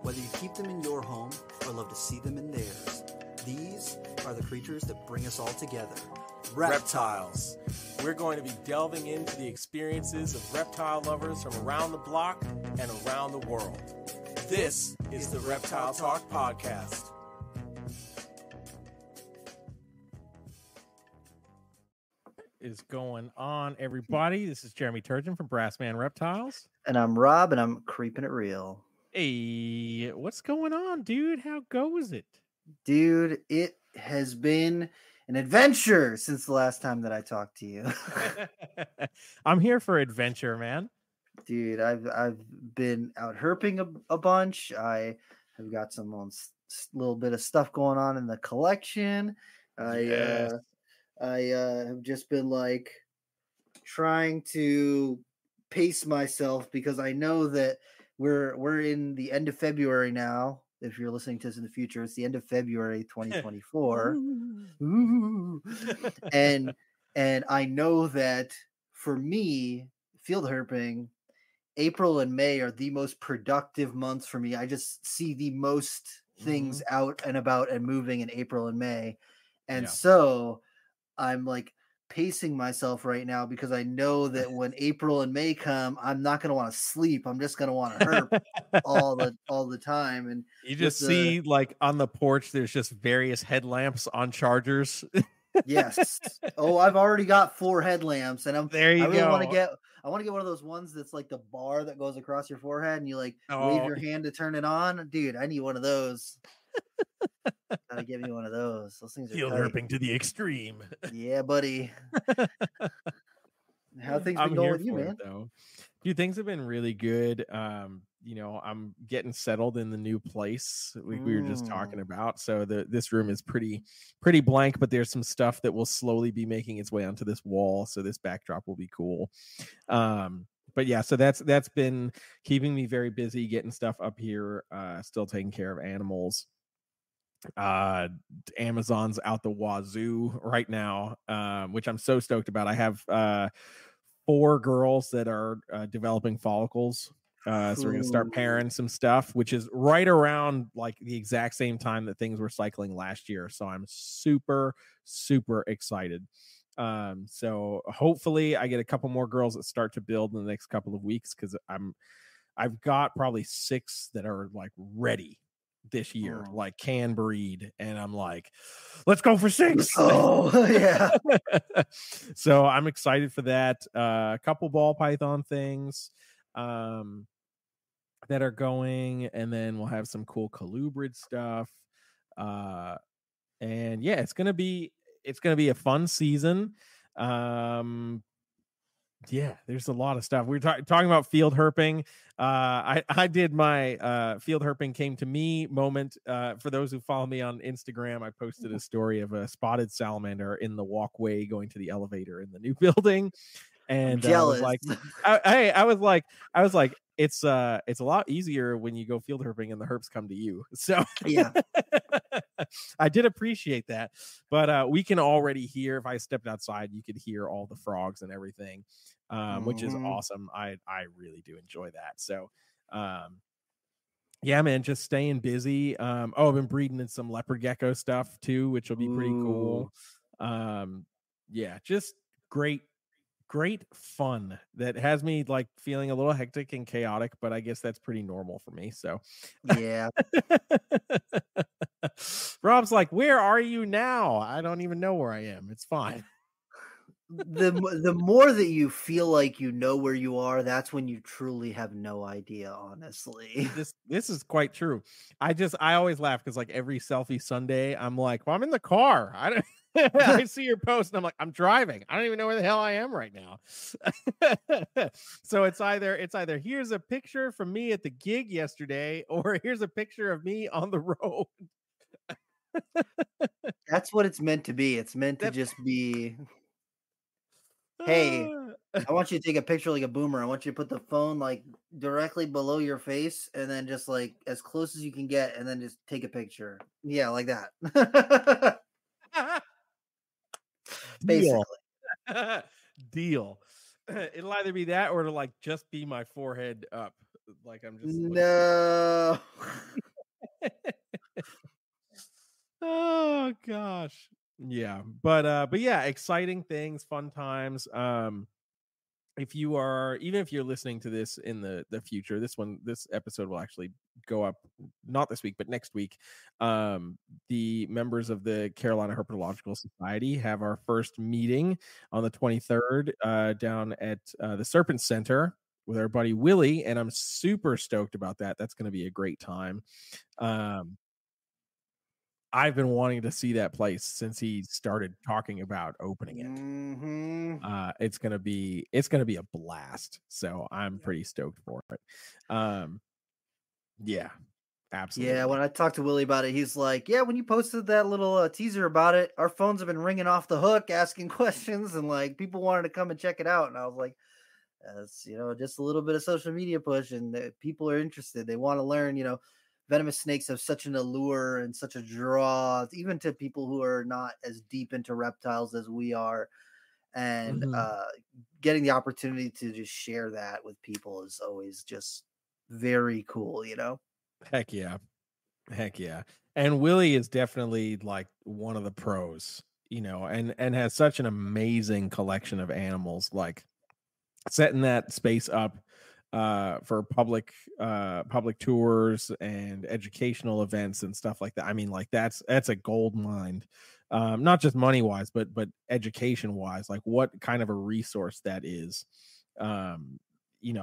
Whether you keep them in your home or love to see them in theirs, these are the creatures that bring us all together. Reptiles. We're going to be delving into the experiences of reptile lovers from around the block and around the world. This is the Reptile Talk Podcast. Is going on, everybody? This is Jeremy Turgeon from Brassman Reptiles. And I'm Rob, and I'm keeping it real. Hey, what's going on, dude? How goes it? Dude, it has been an adventure since the last time that I talked to you. I'm here for adventure, man. Dude, I've been out herping a bunch. I have got some little bit of stuff going on in the collection. I have just been like trying to pace myself because I know that we're in the end of February now. If you're listening to this in the future, it's the end of February 2024. Ooh. and I know that for me, field herping, April and May are the most productive months for me. I just see the most things out and about and moving in April and May. And so I'm like pacing myself right now because I know that when April and May come, I'm not going to want to sleep. I'm just going to want to herp all the time. And you just see like on the porch, there's just various headlamps on chargers. Yes. Oh, I've already got 4 headlamps, and I really want to get one of those ones that's like the bar that goes across your forehead, and you like wave your hand to turn it on. Dude, I need one of those. Gotta get me one of those. Those things are field herping to the extreme. Yeah, buddy. How things been going with you, man? Dude, things have been really good. I'm getting settled in the new place we were just talking about. So this room is pretty blank, but there's some stuff that will slowly be making its way onto this wall. So this backdrop will be cool. But yeah, so that's been keeping me very busy, getting stuff up here, still taking care of animals. Amazon's out the wazoo right now, which I'm so stoked about. I have 4 girls that are developing follicles. So we're gonna start pairing some stuff, which is right around like the exact same time that things were cycling last year. So I'm super excited. So hopefully I get a couple more girls that start to build in the next couple of weeks, because I've got probably 6 that are like ready this year, like can breed, and I'm like, let's go for 6. Yeah. So I'm excited for that. A couple ball python things that are going, and then we'll have some cool colubrid stuff, and yeah, it's gonna be a fun season. Yeah, there's a lot of stuff. We're talking about field herping. I did my field herping came to me moment. For those who follow me on Instagram, I posted a story of a spotted salamander in the walkway going to the elevator in the new building. And I was like, I was like, it's a lot easier when you go field herping and the herps come to you. So yeah, I did appreciate that. But we can already hear, if I stepped outside, you could hear all the frogs and everything, which is awesome. I really do enjoy that. So yeah, man, just staying busy. I've been breeding in some leopard gecko stuff too, which will be pretty cool. Yeah, just great fun that has me like feeling a little hectic and chaotic, but I guess that's pretty normal for me. So yeah. Rob's like, where are you now? I don't even know where I am. It's fine. The more that you feel like you know where you are, that's when you truly have no idea, honestly. This is quite true. I always laugh because like every selfie Sunday, I'm like, well, I'm in the car. I see your post and I'm like, I'm driving. I don't even know where the hell I am right now. So it's either here's a picture from me at the gig yesterday, or here's a picture of me on the road. That's what it's meant to be. It's meant to just be, hey, I want you to take a picture like a boomer. I want you to put the phone like directly below your face and then just like as close as you can get, and then just take a picture. Yeah, like that. Basically. Deal. It'll either be that or it'll like just be my forehead up. Like I'm just no. Oh gosh. Yeah. But yeah, exciting things, fun times. If you're listening to this in the future, this episode will actually go up not this week but next week. The members of the Carolina Herpetological Society have our first meeting on the 23rd down at the Serpent Center with our buddy Willie, and I'm super stoked about that. That's going to be a great time. I've been wanting to see that place since he started talking about opening it. Mm-hmm. It's gonna be a blast. So I'm pretty stoked for it. Yeah, absolutely. Yeah, when I talked to Willie about it, he's like, "Yeah, when you posted that little teaser about it, our phones have been ringing off the hook, asking questions, and like people wanted to come and check it out." And I was like, "That's just a little bit of social media push, and people are interested. They want to learn. Venomous snakes have such an allure and such a draw, even to people who are not as deep into reptiles as we are. And getting the opportunity to just share that with people is always just very cool, Heck yeah. And Willie is definitely like one of the pros, and has such an amazing collection of animals, like setting that space up for public tours and educational events and stuff like that. I mean, like that's a gold mine, not just money wise, but education wise. Like what kind of a resource that is. I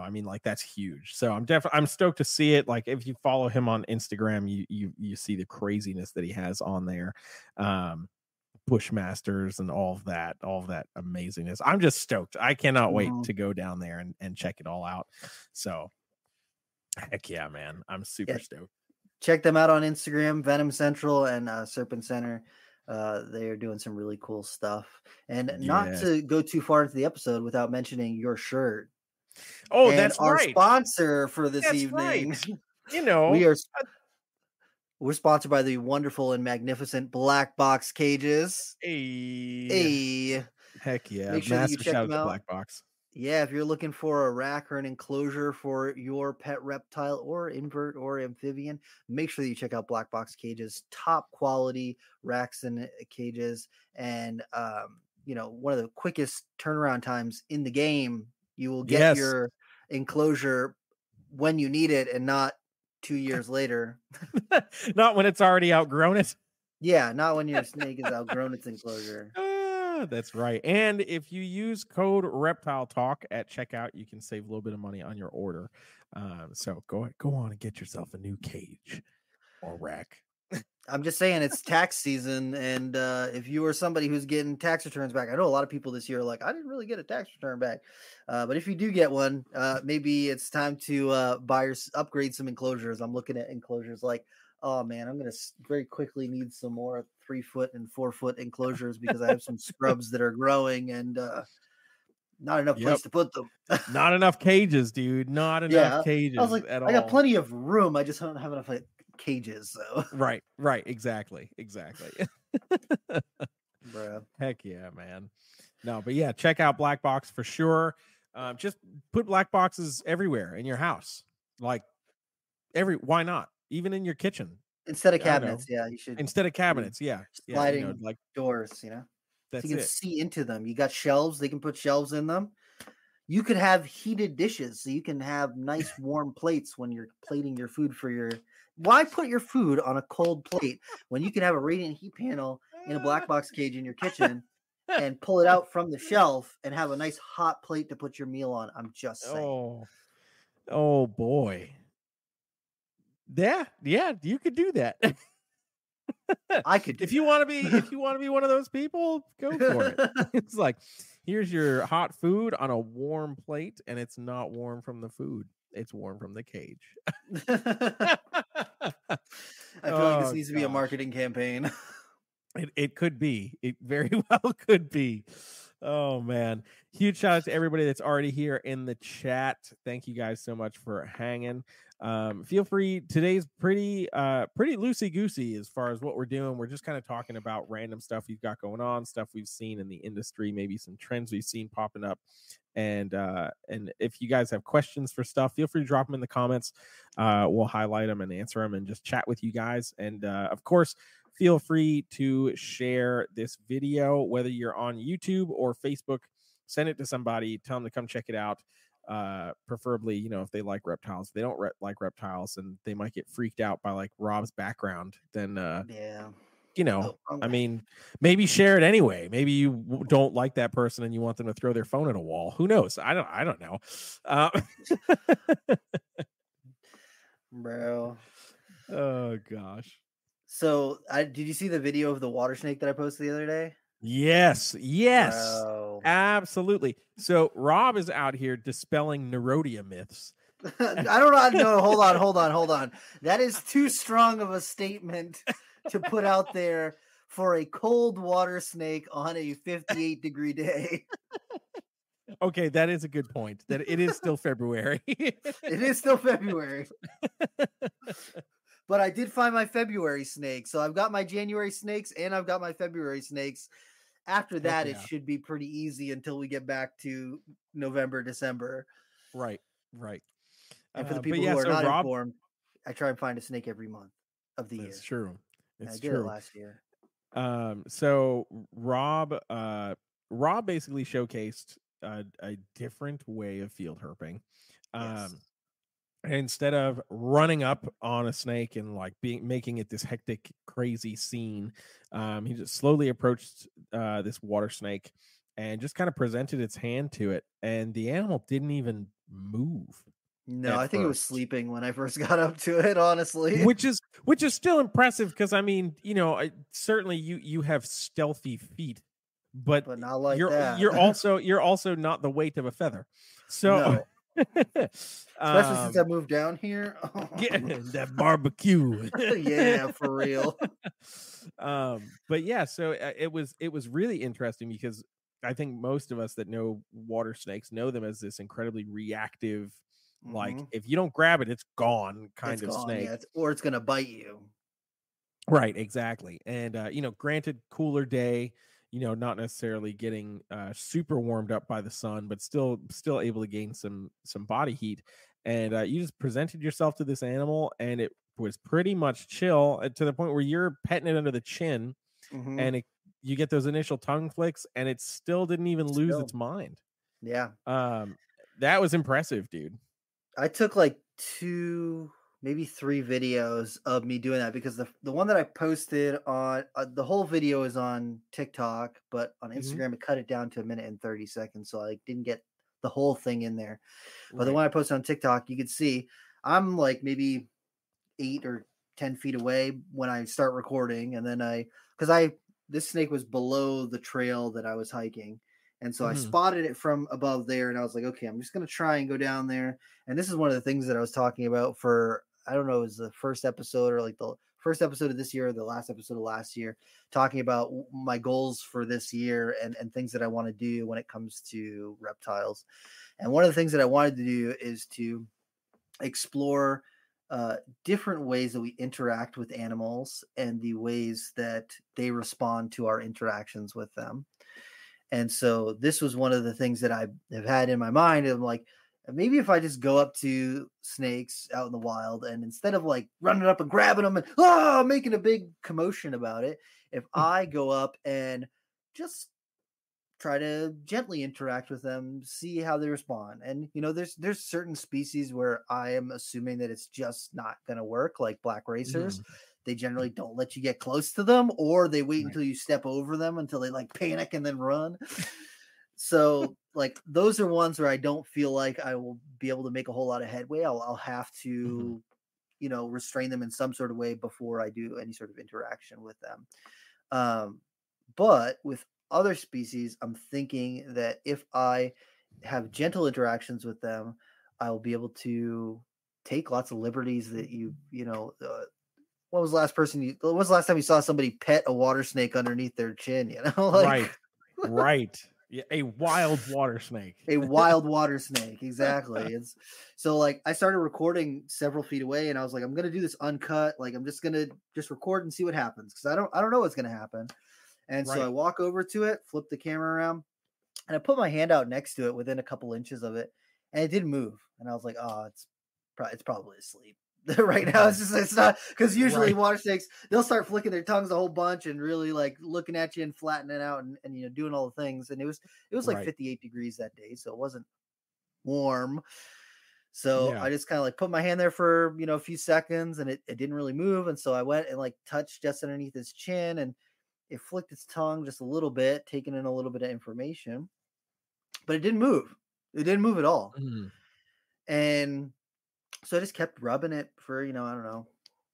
mean, like that's huge. So I'm stoked to see it. Like if you follow him on Instagram, you see the craziness that he has on there. Bushmasters and all of that amazingness. I'm just stoked. I cannot wait to go down there and check it all out. So heck yeah, man. I'm super stoked. Check them out on Instagram, Venom Central and Serpent Center. They are doing some really cool stuff. And not to go too far into the episode without mentioning your shirt. Oh, and that's our right. sponsor for this evening. Right. We're sponsored by the wonderful and magnificent Black Box Cages. Hey. Heck yeah. Make sure that you check them out. Black Box. Yeah, if you're looking for a rack or an enclosure for your pet reptile or invert or amphibian, make sure that you check out Black Box Cages. Top quality racks and cages. And, one of the quickest turnaround times in the game. You will get your enclosure when you need it and not 2 years later. Not when it's already outgrown it. Yeah, not when your snake is outgrown its enclosure. That's right. And if you use code Reptile Talk at checkout, you can save a little bit of money on your order. So go on and get yourself a new cage or rack. I'm just saying it's tax season, and if you are somebody who's getting tax returns back, I know a lot of people this year are like, I didn't really get a tax return back. But if you do get one, maybe it's time to upgrade some enclosures. I'm looking at enclosures like, oh man, I'm going to very quickly need some more 3-foot and 4-foot enclosures because I have some scrubs that are growing and not enough place to put them. Not enough cages, dude. Not enough cages. I was like, I got plenty of room. I just don't have enough cages. So right. Exactly. Bro. Heck yeah, man. No, but yeah, check out Black Box for sure. Just put black boxes everywhere in your house. Like why not? Even in your kitchen. Instead of cabinets, you should. Instead of cabinets, sliding like doors, That's so you can see into them. You got shelves; they can put shelves in them. You could have heated dishes, so you can have nice warm plates when you're plating your food for your. Why put your food on a cold plate when you can have a radiant heat panel in a black box cage in your kitchen and pull it out from the shelf and have a nice hot plate to put your meal on? I'm just saying. Oh boy. Yeah, you could do that. I could if you want to be one of those people, go for it. It's like, here's your hot food on a warm plate, and it's not warm from the food. It's warm from the cage. I feel like this needs to be a marketing campaign. It could be. It very well could be. Oh man, huge shout out to everybody that's already here in the chat. Thank you guys so much for hanging. Feel free. Today's pretty loosey goosey as far as what we're doing. We're just kind of talking about random stuff we've got going on, stuff we've seen in the industry, maybe some trends we've seen popping up. And if you guys have questions for stuff, feel free to drop them in the comments. We'll highlight them and answer them and just chat with you guys. And of course, feel free to share this video, whether you're on YouTube or Facebook. Send it to somebody, tell them to come check it out. Preferably, if they like reptiles. If they don't like reptiles, and they might get freaked out by like Rob's background, then Yeah. I mean, maybe share it anyway. Maybe you don't like that person and you want them to throw their phone at a wall. Who knows? I don't know. Bro. Oh gosh. So did you see the video of the water snake that I posted the other day? Yes. Bro. Absolutely. So Rob is out here dispelling Nerodia myths. I don't know. Hold on. That is too strong of a statement to put out there for a cold water snake on a 58-degree day. Okay, that is a good point. That it is still February. It is still February. But I did find my February snake. So I've got my January snakes and I've got my February snakes. After that, It should be pretty easy until we get back to November, December. Right. And for the people who are not informed, I try and find a snake every month of the year. It's true. I did it last year. So Rob basically showcased a different way of field herping. Yes. Instead of running up on a snake and like making it this hectic, crazy scene, he just slowly approached this water snake and just kind of presented its hand to it, and the animal didn't even move. No, I think it was sleeping when I first got up to it, honestly. Which is still impressive because I mean, certainly you have stealthy feet, but not like that. You're also not the weight of a feather. So no. Especially since I moved down here. Getting that barbecue. Yeah, for real. But yeah, so it was really interesting because I think most of us that know water snakes know them as this incredibly reactive, like if you don't grab it, it's gone kind of snake. Yeah, or it's gonna bite you. Right, exactly. And granted, cooler day, not necessarily getting super warmed up by the sun, but still able to gain some body heat. And you just presented yourself to this animal, and it was pretty much chill to the point where you're petting it under the chin, and you get those initial tongue flicks, and it still didn't even lose its mind. Yeah. That was impressive, dude. I took like 2, maybe 3 videos of me doing that because the one that I posted on the whole video is on TikTok, but on Instagram it cut it down to 1 minute and 30 seconds, so I didn't get the whole thing in there. But the one I posted on TikTok, you could see I'm like maybe 8 or 10 feet away when I start recording, and then this snake was below the trail that I was hiking. And so I spotted it from above there, and I was like, okay, I'm just going to try and go down there. And this is one of the things that I was talking about for, I don't know, it was the first episode or like the first episode of this year or the last episode of last year, talking about my goals for this year and things that I want to do when it comes to reptiles. And one of the things that I wanted to do is to explore different ways that we interact with animals and the ways that they respond to our interactions with them. And so this was one of the things that I have had in my mind. I'm like, maybe if I just go up to snakes out in the wild and instead of like running up and grabbing them and making a big commotion about it, if I go up and just try to gently interact with them, see how they respond. And, there's certain species where I am assuming that it's just not going to work, like black racers. They generally don't let you get close to them, or they wait until you step over them until they like panic and then run. So like those are ones where I don't feel like I will be able to make a whole lot of headway. I'll have to, restrain them in some sort of way before I do any sort of interaction with them. But with other species, I'm thinking that if I have gentle interactions with them, I will be able to take lots of liberties that when was the last time you saw somebody pet a water snake underneath their chin? Right. Yeah, a wild water snake. A wild water snake, exactly. It's so like I started recording several feet away, and I was like, I'm gonna do this uncut. Like I'm just gonna record and see what happens because I don't know what's gonna happen. And so I walk over to it, flip the camera around, and I put my hand out next to it within a couple inches of it, and it didn't move. And I was like, oh, it's probably asleep. Right now it's not, because usually water snakes, they'll start flicking their tongues a whole bunch and really like looking at you and flattening out and you know doing all the things. And it was like 58 degrees that day, so it wasn't warm. So I just kind of like put my hand there for a few seconds, and it didn't really move. And so I went and like touched just underneath his chin, and it flicked its tongue just a little bit, taking in a little bit of information, but it didn't move. It didn't move at all. And so I just kept rubbing it for, I don't know,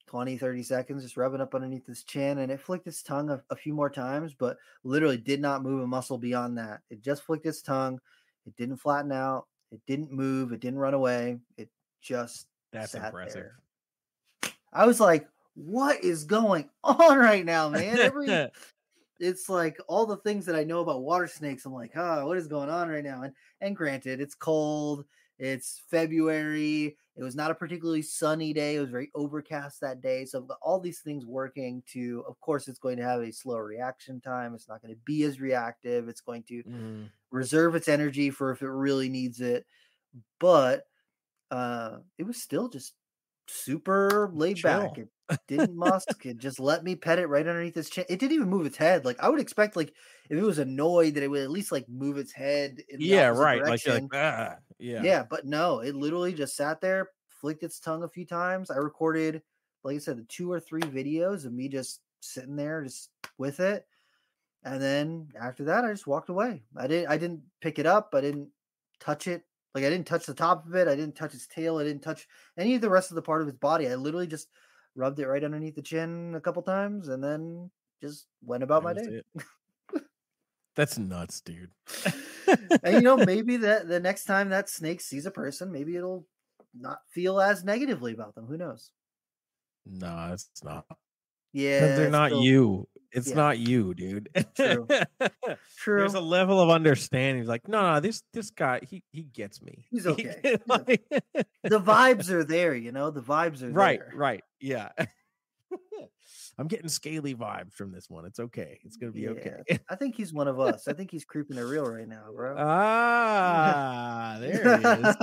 20, 30 seconds, just rubbing up underneath his chin, and it flicked its tongue a few more times, but literally did not move a muscle beyond that. It just flicked its tongue. It didn't flatten out. It didn't move. It didn't run away. It just That's sat impressive. there. I was like, what is going on right now, man? It's like all the things that I know about water snakes. I'm like, what is going on right now? And granted, it's cold. It's February. It was not a particularly sunny day. It was very overcast that day. So all these things working to, of course, it's going to have a slower reaction time. It's not going to be as reactive. It's going to reserve its energy for if it really needs it. But it was still just super laid back. It didn't musk. It just let me pet it right underneath its chin. It didn't even move its head. Like I would expect, like if it was annoyed, that it would at least like move its head in the opposite direction. Like yeah, but no, it literally just sat there, flicked its tongue a few times. I recorded, like I said, the 2 or 3 videos of me just sitting there, just with it. And then after that, I just walked away. I didn't pick it up. I didn't touch it. Like I didn't touch the top of it. I didn't touch its tail. I didn't touch any of the rest of the part of its body. I literally just rubbed it right underneath the chin a couple times and then just went about my day. That's nuts, dude. And maybe the next time that snake sees a person, maybe it'll not feel as negatively about them. Who knows? No, it's not. Yeah, because they're not you. It's not you, dude. True. There's a level of understanding. Like, no, this guy, he gets me. He's okay. The vibes are there, the vibes are there. Right. Yeah. I'm getting scaly vibes from this one. It's okay. It's gonna be okay. I think he's one of us. I think he's creeping it real right now, bro. There he is.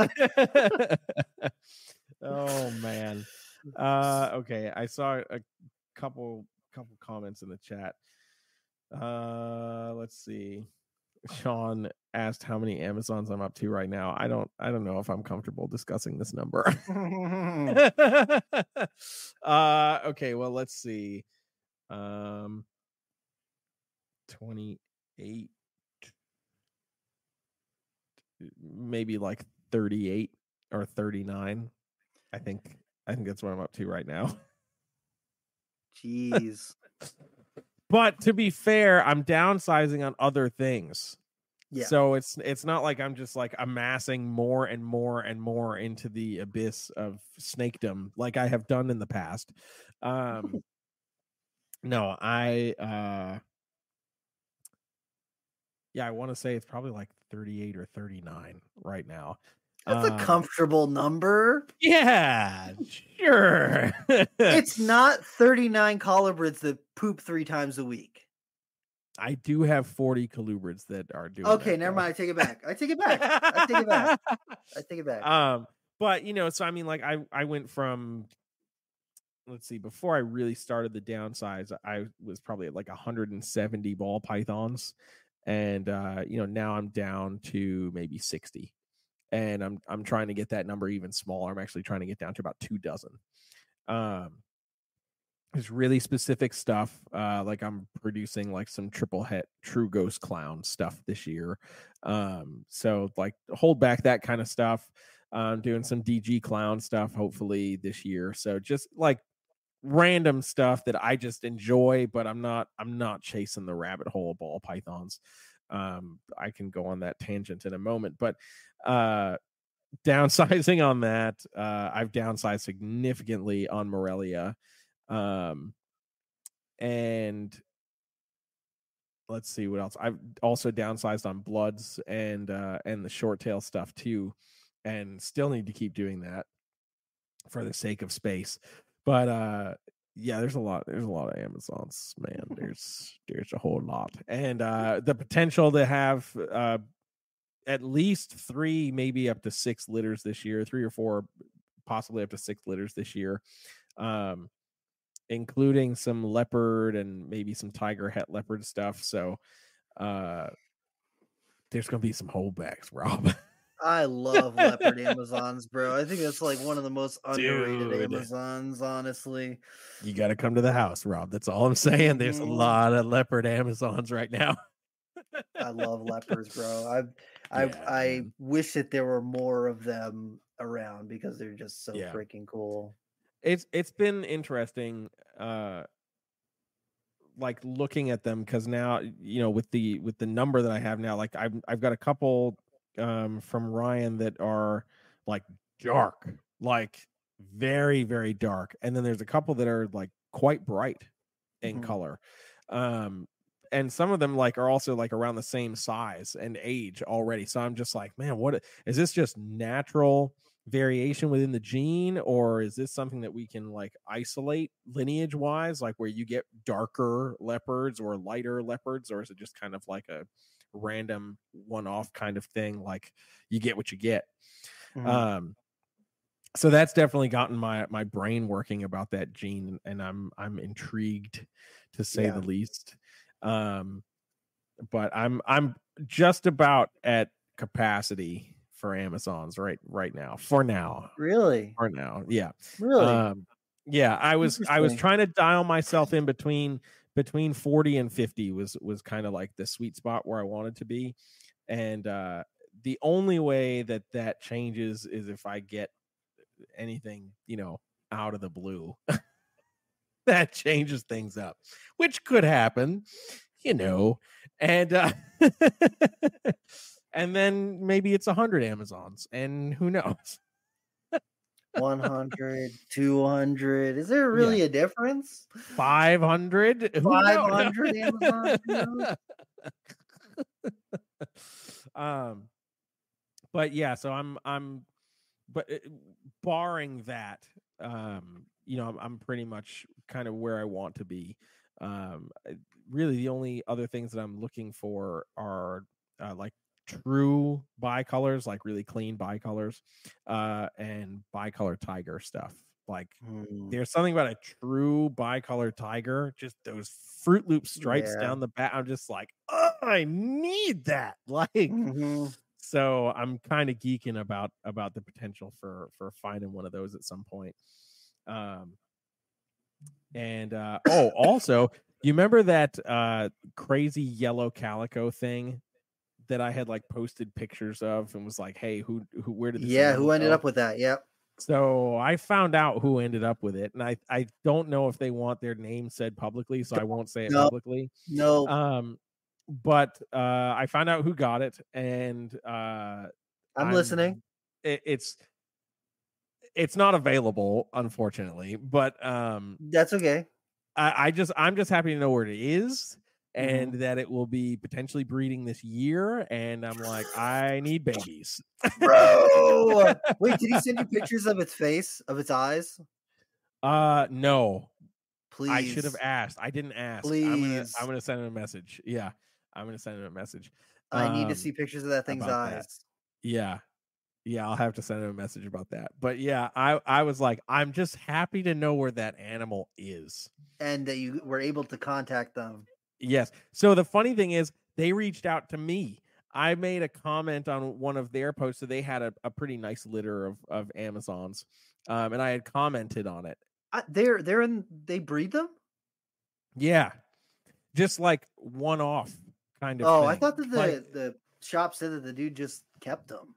Oh man. Okay. I saw a couple comments in the chat. Let's see. Sean asked how many Amazons I'm up to right now. I don't know if I'm comfortable discussing this number. Okay, well, let's see. 28, maybe like 38 or 39. I think that's what I'm up to right now. Jeez. But to be fair, I'm downsizing on other things. Yeah. So it's not like I'm just like amassing more and more and more into the abyss of snakedom like I have done in the past. No, I want to say it's probably like 38 or 39 right now. That's a comfortable number. Yeah, sure. It's not 39 colubrids that poop 3 times a week. I do have 40 colubrids that are doing. Okay, never mind. I take it back. I take it back. But so I mean, like I went from, let's see, before I really started the downsize, I was probably at like 170 ball pythons, and now I'm down to maybe 60. And I'm trying to get that number even smaller. I'm actually trying to get down to about 2 dozen. There's really specific stuff. Like I'm producing like some triple het true ghost clown stuff this year. So like hold back that kind of stuff. Doing some DG clown stuff hopefully this year. So just like random stuff that I just enjoy, but I'm not chasing the rabbit hole of ball pythons. I can go on that tangent in a moment, but downsizing on that, I've downsized significantly on Morelia, and let's see what else. I've also downsized on bloods and the short tail stuff too, and still need to keep doing that for the sake of space. But yeah, there's a lot of Amazons, man. There's a whole lot. And the potential to have at least 3, maybe up to 6 litters this year, 3 or 4, possibly up to 6 litters this year. Including some leopard and maybe some tiger het leopard stuff. So there's gonna be some holdbacks, Rob. I love leopard Amazons, bro. I think that's like one of the most underrated Dude. Amazons, honestly. You got to come to the house, Rob. That's all I'm saying. There's a lot of leopard Amazons right now. I love leopards, bro. I wish that there were more of them around because they're just so freaking cool. It's been interesting like looking at them, because now, you know, with the number that I have now, like I've got a couple from Ryan that are like dark, like very, very dark, and then there's a couple that are like quite bright in color. And some of them like are also like around the same size and age already. So I'm just like, man, what is this? Just natural variation within the gene, or is this something that we can like isolate lineage wise, like where you get darker leopards or lighter leopards, or is it just kind of like a random one-off kind of thing, like you get what you get? So that's definitely gotten my brain working about that gene, and I'm intrigued, to say the least. But I'm just about at capacity for Amazons right now. For now. Really? For now. Yeah. Really? Yeah, I was trying to dial myself in between 40 and 50 was kind of like the sweet spot where I wanted to be. And the only way that changes is if I get anything, you know, out of the blue. That changes things up, which could happen, you know. And and then maybe it's 100 Amazons, and who knows? 100, 200. Is there really a difference? 500? 500 Amazons? But yeah, so I'm but barring that, you know, I'm pretty much kind of where I want to be. Really, the only other things that I'm looking for are like true bicolors, like really clean bicolors, and bicolor tiger stuff. Like there's something about a true bicolor tiger, just those Fruit Loop stripes down the back. I'm just like, oh, I need that. Like, so I'm kind of geeking about the potential for finding one of those at some point. And also, you remember that crazy yellow calico thing that I had like posted pictures of and was like, hey, where did this who ended up with that? Yep. So I found out who ended up with it, and I don't know if they want their name said publicly, so I won't say it publicly. No. But I found out who got it, and I'm listening. It's not available, unfortunately, but that's okay. I'm just happy to know where it is, and that it will be potentially breeding this year. And I'm like, I need babies, bro. Wait, did he send you pictures of its face, of its eyes? No. Please. I should have asked. I didn't ask. Please. I'm gonna send him a message. Yeah, I'm gonna send him a message. I need to see pictures of that thing's eyes. That. Yeah, I'll have to send him a message about that. But yeah, I was like, I'm just happy to know where that animal is, and that you were able to contact them. Yes. So the funny thing is, they reached out to me. I made a comment on one of their posts, so they had a pretty nice litter of Amazons, and I had commented on it. They breed them? Yeah, just like one off kind of. Oh, thing. I thought that the shop said that the dude just kept them.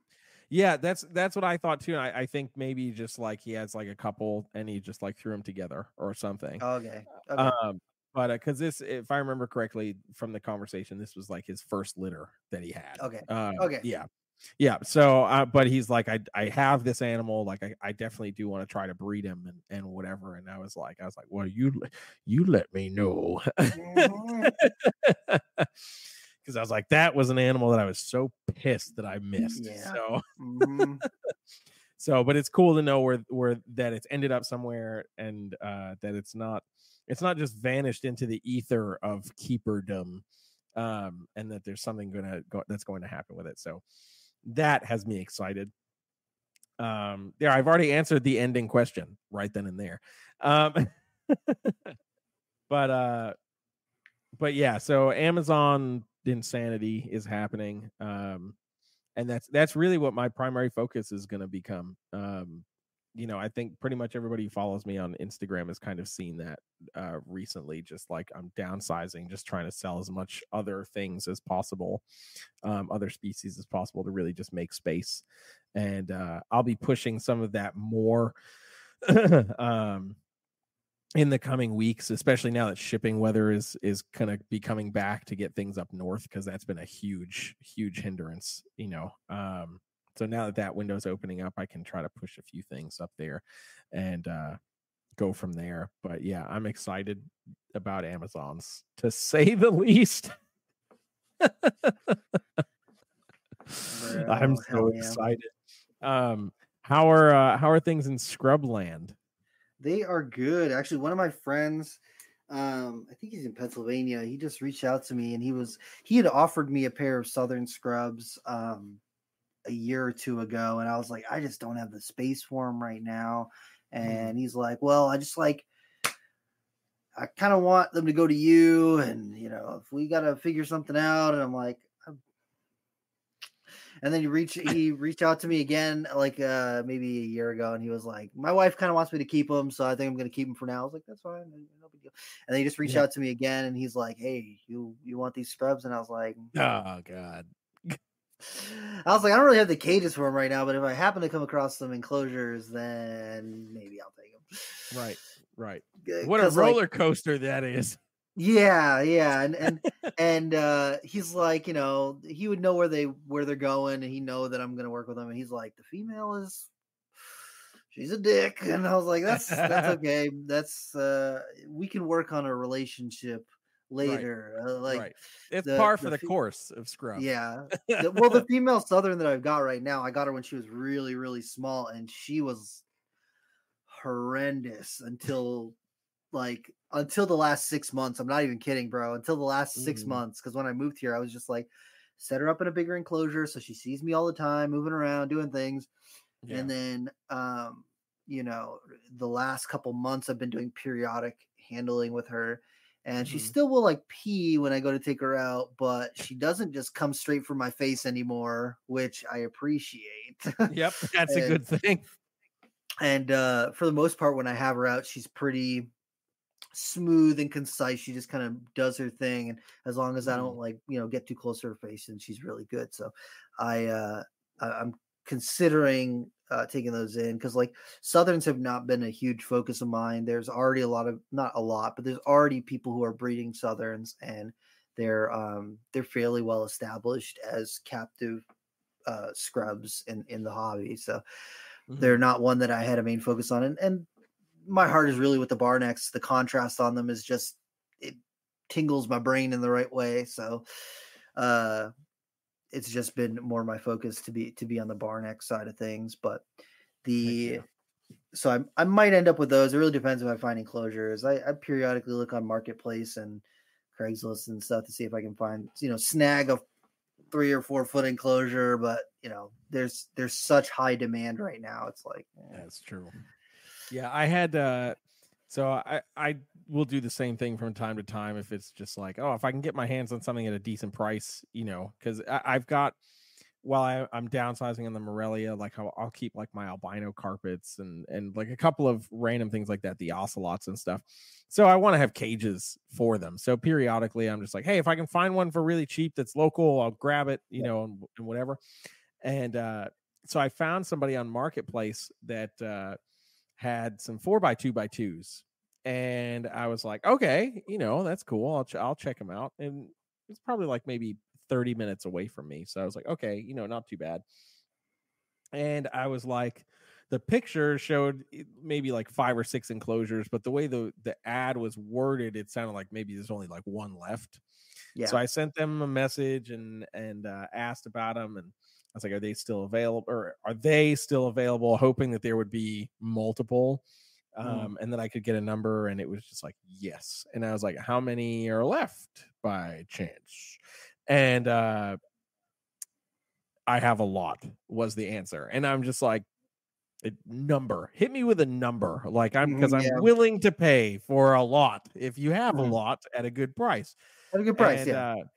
Yeah, that's what I thought too. I think maybe just like he has like a couple and he just like threw them together or something. Okay. But because this, if I remember correctly from the conversation, this was like his first litter that he had. Okay. Yeah. Yeah. So, but he's like, I have this animal. Like, I definitely do want to try to breed him and whatever. And I was like, well, you let me know. Mhm. Because I was like, that was an animal that I was so pissed that I missed. Yeah. So, Mhm. but it's cool to know where that it's ended up somewhere, and that it's not just vanished into the ether of keeperdom, and that there's something that's going to happen with it. So that has me excited. There, I've already answered the ending question right then and there. But yeah, so Amazon insanity is happening. And that's really what my primary focus is going to become. I think pretty much everybody who follows me on Instagram has kind of seen that recently. Just like I'm downsizing, just trying to sell as much other things as possible, other species as possible, to really just make space. And I'll be pushing some of that more in the coming weeks, especially now that shipping weather is going to be coming back to get things up north, because that's been a huge hindrance. So now that window's opening up, I can try to push a few things up there and go from there. But yeah, I'm excited about Amazon's, to say the least. I'm so excited. How are things in Scrubland? They are good. Actually, one of my friends, I think he's in Pennsylvania. He just reached out to me, and he had offered me a pair of Southern Scrubs a year or two ago, and I was like, I just don't have the space for them right now. And he's like, well, I kind of want them to go to you, and if we got to figure something out. And I'm like, and then he reached out to me again, like maybe a year ago, and he was like, my wife kind of wants me to keep him, so I think I'm going to keep him for now. I was like, that's fine, no big deal. And then he just reached out to me again, and he's like, hey, you want these Scrubs? And I was like, oh god. I was like, I don't really have the cages for them right now, but if I happen to come across some enclosures, then maybe I'll take them. Right. What a roller coaster that is. Yeah, and he's like, he would know where they're going, and he know that I'm gonna work with them, and he's like, the female she's a dick, and I was like, that's okay, that's we can work on a relationship later. Right. It's par for the course of Scrub. Yeah. The female Southern that I've got right now, I got her when she was really, really small, and she was horrendous until the last 6 months. I'm not even kidding, bro. Until the last 6 months, because when I moved here, I was just like, set her up in a bigger enclosure so she sees me all the time, moving around, doing things. Yeah. And then, the last couple months, I've been doing periodic handling with her. And she still will like pee when I go to take her out, but she doesn't just come straight for my face anymore, which I appreciate. Yep, that's a good thing. And for the most part, when I have her out, she's pretty smooth and concise. She just kind of does her thing, and as long as I don't get too close to her face, and she's really good. So I'm considering taking those in, because Southerns have not been a huge focus of mine. There's already not a lot, but there's already people who are breeding Southerns, and they're fairly well established as captive Scrubs in the hobby. So they're not one that I had a main focus on, and my heart is really with the Barnecks. The contrast on them is just, it tingles my brain in the right way. So it's just been more my focus to be on the Barneck side of things. But so I might end up with those. It really depends if I find enclosures. I periodically look on Marketplace and Craigslist and stuff to see if I can find, snag a 3 or 4 foot enclosure. But there's such high demand right now. It's like, that's true. Yeah, I had so I will do the same thing from time to time if it's just like, if I can get my hands on something at a decent price, because I've got, while I'm downsizing on the Morelia, I'll keep my albino carpets and a couple of random things like that, the ocelots and stuff. So I want to have cages for them. So periodically I'm just like, hey, if I can find one for really cheap that's local, I'll grab it, and whatever. And so I found somebody on Marketplace that had some 4x2x2s, and I was like, okay, that's cool. I'll check them out. And it's probably maybe 30 minutes away from me. So I was like, okay, not too bad. And I was like, the picture showed maybe like 5 or 6 enclosures, but the way the ad was worded, it sounded like maybe there's only like one left. Yeah. So I sent them a message and asked about them, and I was like, are they still available, hoping that there would be multiple, and then I could get a number, and it was just like, yes. And I was like, how many are left by chance? And I have a lot, was the answer. And I'm just like, a number, hit me with a number, like I'm willing to pay for a lot if you have a lot at a good price. At a good price, and,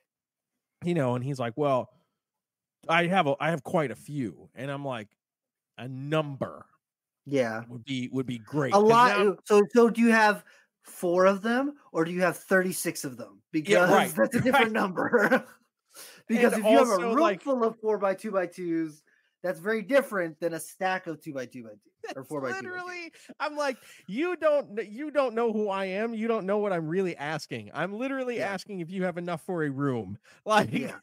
and he's like, well, I have quite a few, and I'm like, a number, would be great. A lot. So do you have 4 of them, or do you have 36 of them? Because that's a different number. Because if you have a room full of 4x2x2s, that's very different than a stack of 2x2x2 or 4x2. Literally, I'm like, you don't know who I am. You don't know what I'm really asking. I'm literally asking if you have enough for a room. Like,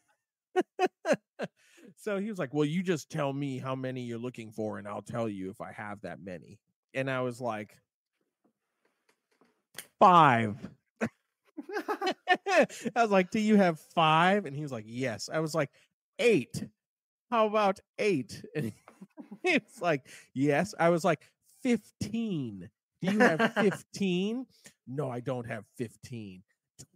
so he was like, well, you just tell me how many you're looking for, and I'll tell you if I have that many. And I was like, 5. I was like, do you have 5? And he was like, yes. I was like, 8. How about 8? And he was like, yes. I was like, 15. Do you have 15? No, I don't have 15.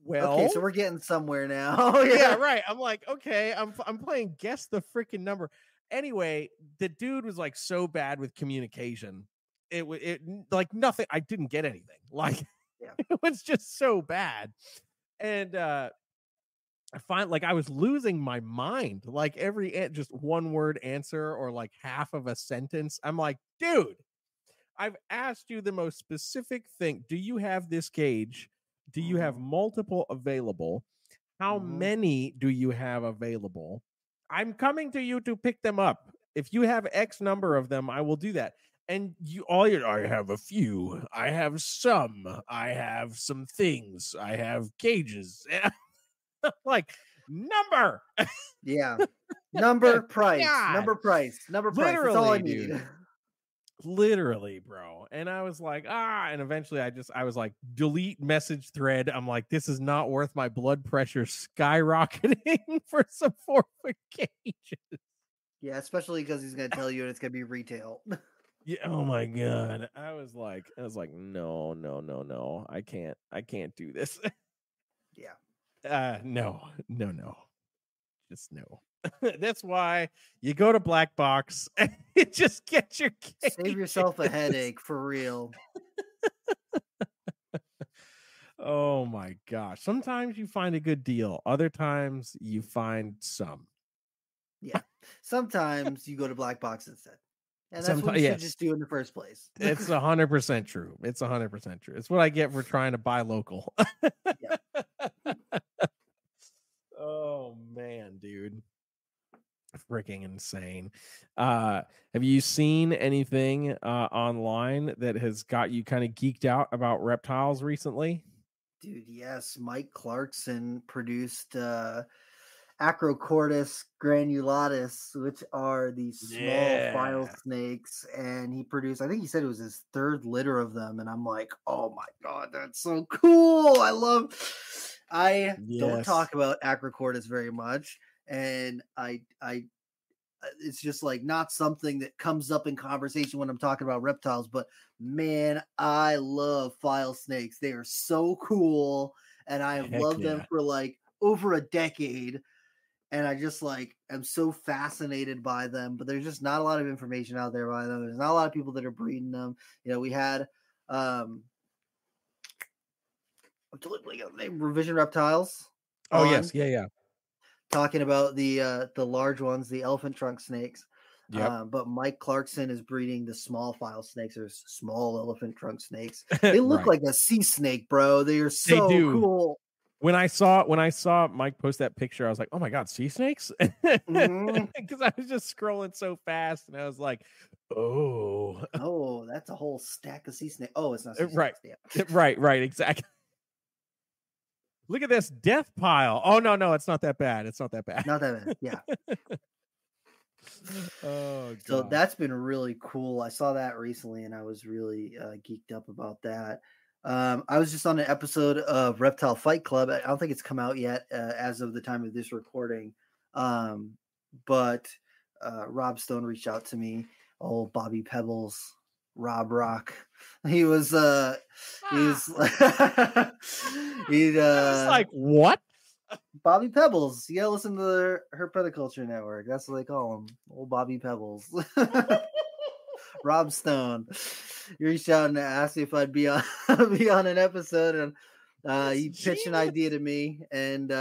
12. Okay, so we're getting somewhere now. Yeah, right. I'm like, okay, I'm playing guess the freaking number. Anyway, the dude was like so bad with communication. It like nothing. I didn't get anything. Like, it was just so bad. And I find like I was losing my mind, like every just one word answer or like half of a sentence. I'm like, dude, I've asked you the most specific thing. Do you have this cage? Do you have multiple available? How many do you have available? I'm coming to you to pick them up. If you have X number of them, I will do that. And I have a few. I have some. I have some things. I have cages. Like, number. Number, price. Number, price. Number, price. That's all I need. Dude. Literally, bro. And I was like, and eventually I was like, delete message thread. I'm like, this is not worth my blood pressure skyrocketing for some 4-foot cages. Yeah, especially because he's gonna tell you and it's gonna be retail. Yeah. Oh my god. I was like, no. I can't do this. Yeah. No. Just no. That's why you go to Black Box and you just get your cage. Save yourself a headache, for real. Oh my gosh. Sometimes you find a good deal. Other times you find some. Yeah. Sometimes you go to Black Box instead. And that's what you should just do in the first place. It's 100% true. It's 100% true. It's what I get for trying to buy local. Oh man, dude. Freaking insane. Have you seen anything online that has got you kind of geeked out about reptiles recently? Dude, yes. Mike Clarkson produced Acrocordus granulatus, which are these small file snakes, and he produced, I think he said it was his 3rd litter of them, and I'm like, oh my god, that's so cool. I don't talk about Acrocordus very much, and I it's just like not something that comes up in conversation when I'm talking about reptiles, but man, I love file snakes. They are so cool, and I have loved them for like over a decade. And I just like am so fascinated by them, but there's just not a lot of information out there by them. There's not a lot of people that are breeding them. We had Revision Reptiles. Oh yes, yeah. Talking about the large ones, the elephant trunk snakes. Yep. But Mike Clarkson is breeding the small file snakes. There's small elephant trunk snakes. They look like a sea snake, bro. They are so cool. When I saw Mike post that picture, I was like, "Oh my god, sea snakes!" Because I was just scrolling so fast, and I was like, "Oh, that's a whole stack of sea snakes." Oh, it's not sea right, snakes. right, exactly. Look at this death pile. Oh no, it's not that bad. It's not that bad. Not that bad. Yeah. Oh, So God. that's been really cool. I saw that recently and I was really geeked up about that. I was just on an episode of Reptile Fight Club. I don't think it's come out yet as of the time of this recording. But Rob Stone reached out to me. Oh, Bobby Pebbles, Rob Rock. He was he's I was like, what? Bobby Pebbles. You gotta listen to the Herpetoculture Network. That's what they call him. Old Bobby Pebbles. Rob Stone. He reached out and asked me if I'd be on be on an episode, and he pitched an idea to me, and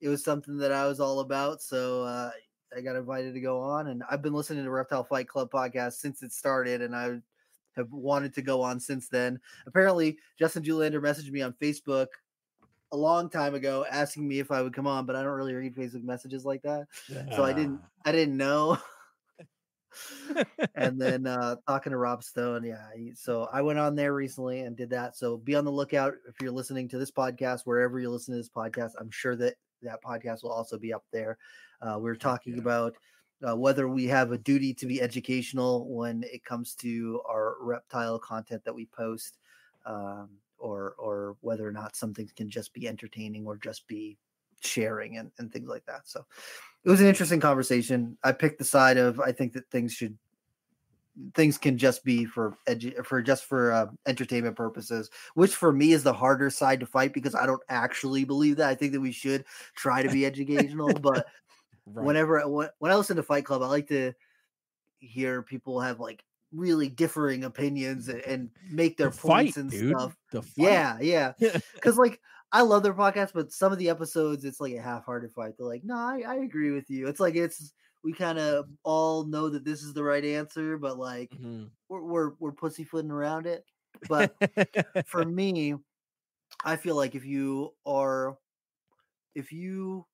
it was something that I was all about. So I got invited to go on, and I've been listening to Reptile Fight Club podcast since it started, and I have wanted to go on since then. Apparently, Justin Julander messaged me on Facebook a long time ago asking me if I would come on, but I don't really read Facebook messages like that. So I didn't know. And then talking to Rob Stone, so I went on there recently and did that. So be on the lookout if you're listening to this podcast, wherever you listen to this podcast. I'm sure that podcast will also be up there. We're talking about whether we have a duty to be educational when it comes to our reptile content that we post, or whether or not something can just be entertaining or just be sharing and things like that. So it was an interesting conversation. I picked the side of, I think that things can just be for entertainment purposes, which for me is the harder side to fight because I don't actually believe that. I think that we should try to be educational, but when I listen to Fight Club, I like to hear people have like really differing opinions and make their points and stuff. Yeah. Because like I love their podcast, but some of the episodes it's like a half-hearted fight. They're like, no, I agree with you. It's like we kind of all know that this is the right answer, but like we're pussyfooting around it. But for me, I feel like if you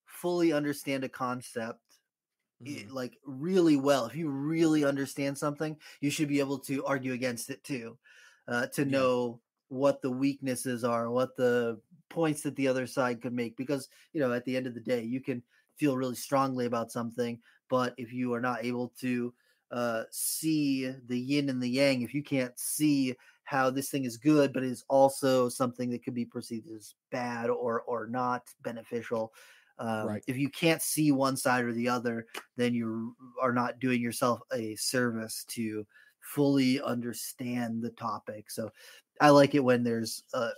fully understand a concept like really well, if you really understand something, you should be able to argue against it too, to know what the weaknesses are, what the points that the other side could make, because at the end of the day you can feel really strongly about something, but if you are not able to see the yin and the yang, if you can't see how this thing is good but is also something that could be perceived as bad or not beneficial, if you can't see one side or the other, then you are not doing yourself a service to fully understand the topic. So I like it when there's a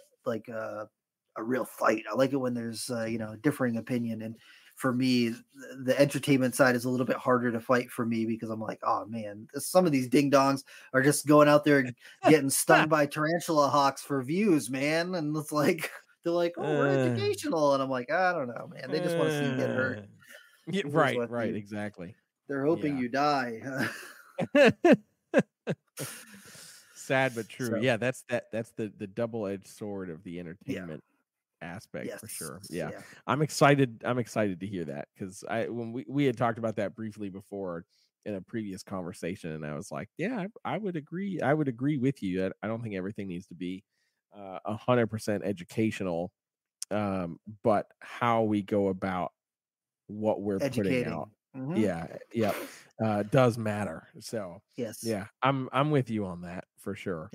real fight. I like it when there's a differing opinion. And for me, the entertainment side is a little bit harder to fight for me because I'm like, oh man, some of these ding dongs are just going out there getting stung by tarantula hawks for views, man. And it's like, they're like, oh, we're educational. And I'm like, I don't know, man. They just want to see you get hurt. Yeah, right, exactly. They're hoping you die. Sad but true. So, that's the double-edged sword of the entertainment aspect for sure. Yeah. I'm excited to hear that, because when we had talked about that briefly before in a previous conversation, and I was like, I would agree with you. I don't think everything needs to be 100% educational, but how we go about what we're educating. putting out does matter. So I'm with you on that for sure.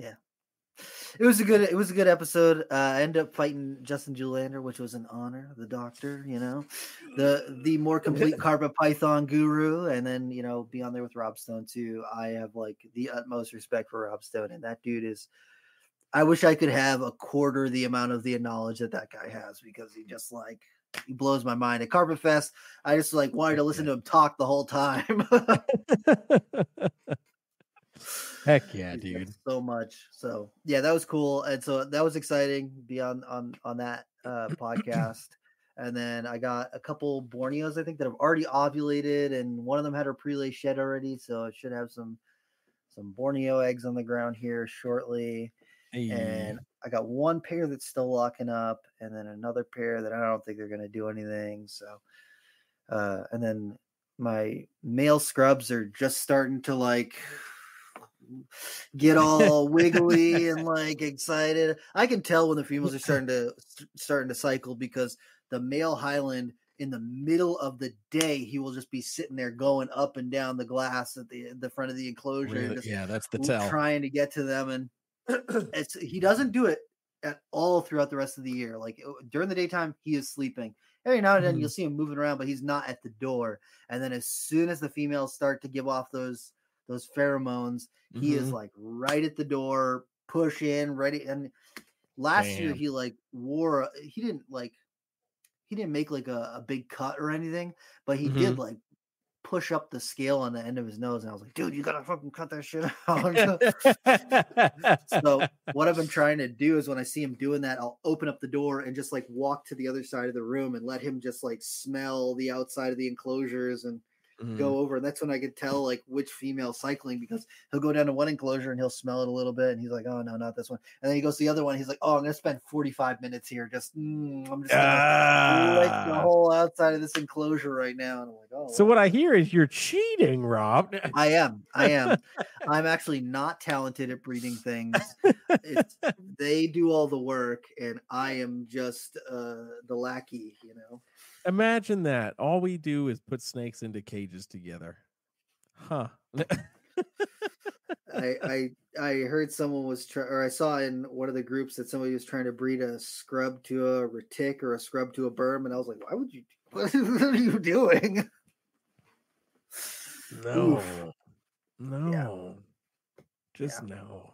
It was a good episode. I ended up fighting Justin Julander, which was an honor. The doctor, the more complete carpet python guru, and then be on there with Rob Stone too. I have like the utmost respect for Rob Stone, and that dude is. I wish I could have a quarter the amount of the knowledge that guy has, because he blows my mind. At Carpet Fest, I just wanted to listen to him talk the whole time. Heck yeah, dude. So much. So that was cool. And so that was exciting. Be on that podcast. And then I got a couple Borneos, I think, that have already ovulated, and one of them had her prelay shed already. So I should have some Borneo eggs on the ground here shortly. Hey. And I got one pair that's still locking up, and then another pair that I don't think they're going to do anything. So, and then my male scrubs are just starting to get all wiggly and like excited. I can tell when the females are starting to cycle because the male Highland in the middle of the day, he will just be sitting there going up and down the glass at the front of the enclosure. Really? Just Yeah, that's the tell. trying to get to them. And he doesn't do it at all throughout the rest of the year. Like during the daytime, he is sleeping. Every now and then you'll see him moving around, but he's not at the door. And then as soon as the females start to give off those pheromones, he is like right at the door, push in, ready. And last year he like he didn't make like a big cut or anything, but he did like push up the scale on the end of his nose, and I was like, dude, you gotta fucking cut that shit out. So what I've been trying to do is when I see him doing that, I'll open up the door and just like walk to the other side of the room and let him just like smell the outside of the enclosures and go over. And that's when I could tell like which female cycling, because he'll go down to one enclosure and he'll smell it a little bit and he's like, oh no, not this one. And then he goes to the other one, he's like, oh, I'm gonna spend 45 minutes here, I'm just gonna lick the whole outside of this enclosure right now. And I'm like, oh, so what I hear is you're cheating, Rob. I am I'm actually not talented at breeding things. They do all the work and I am just the lackey, you know. Imagine that. All we do is put snakes into cages together. Huh. I heard someone was or I saw in one of the groups that somebody was trying to breed a scrub to a retic or a scrub to a berm, and I was like, why would you? What are you doing? No. Oof. No. Yeah. Just no.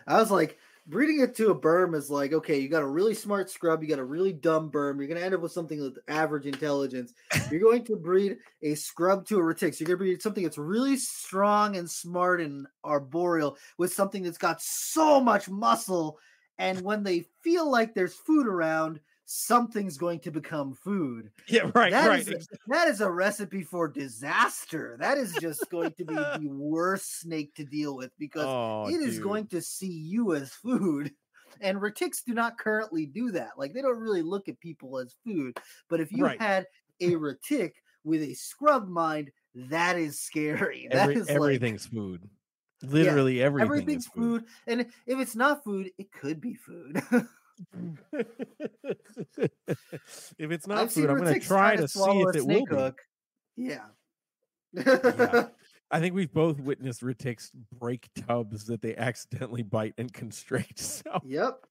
I was like, breeding it to a berm is like, okay, you got a really smart scrub, you got a really dumb berm, you're going to end up with something with average intelligence. You're going to breed a scrub to a retic. So you're going to breed something that's really strong and smart and arboreal with something that's got so much muscle. And when they feel like there's food around, something's going to become food. Yeah, right, That is a recipe for disaster. That is just going to be the worst snake to deal with because it is going to see you as food. And retics do not currently do that. Like, they don't really look at people as food. But if you had a retic with a scrub mind, that is scary. Everything's food. Literally everything's food. And if it's not food, it could be food. If it's not food, I'm going to try to see if it will hook. Be. Yeah. I think we've both witnessed retics break tubs that they accidentally bite and constrict. So. Yep.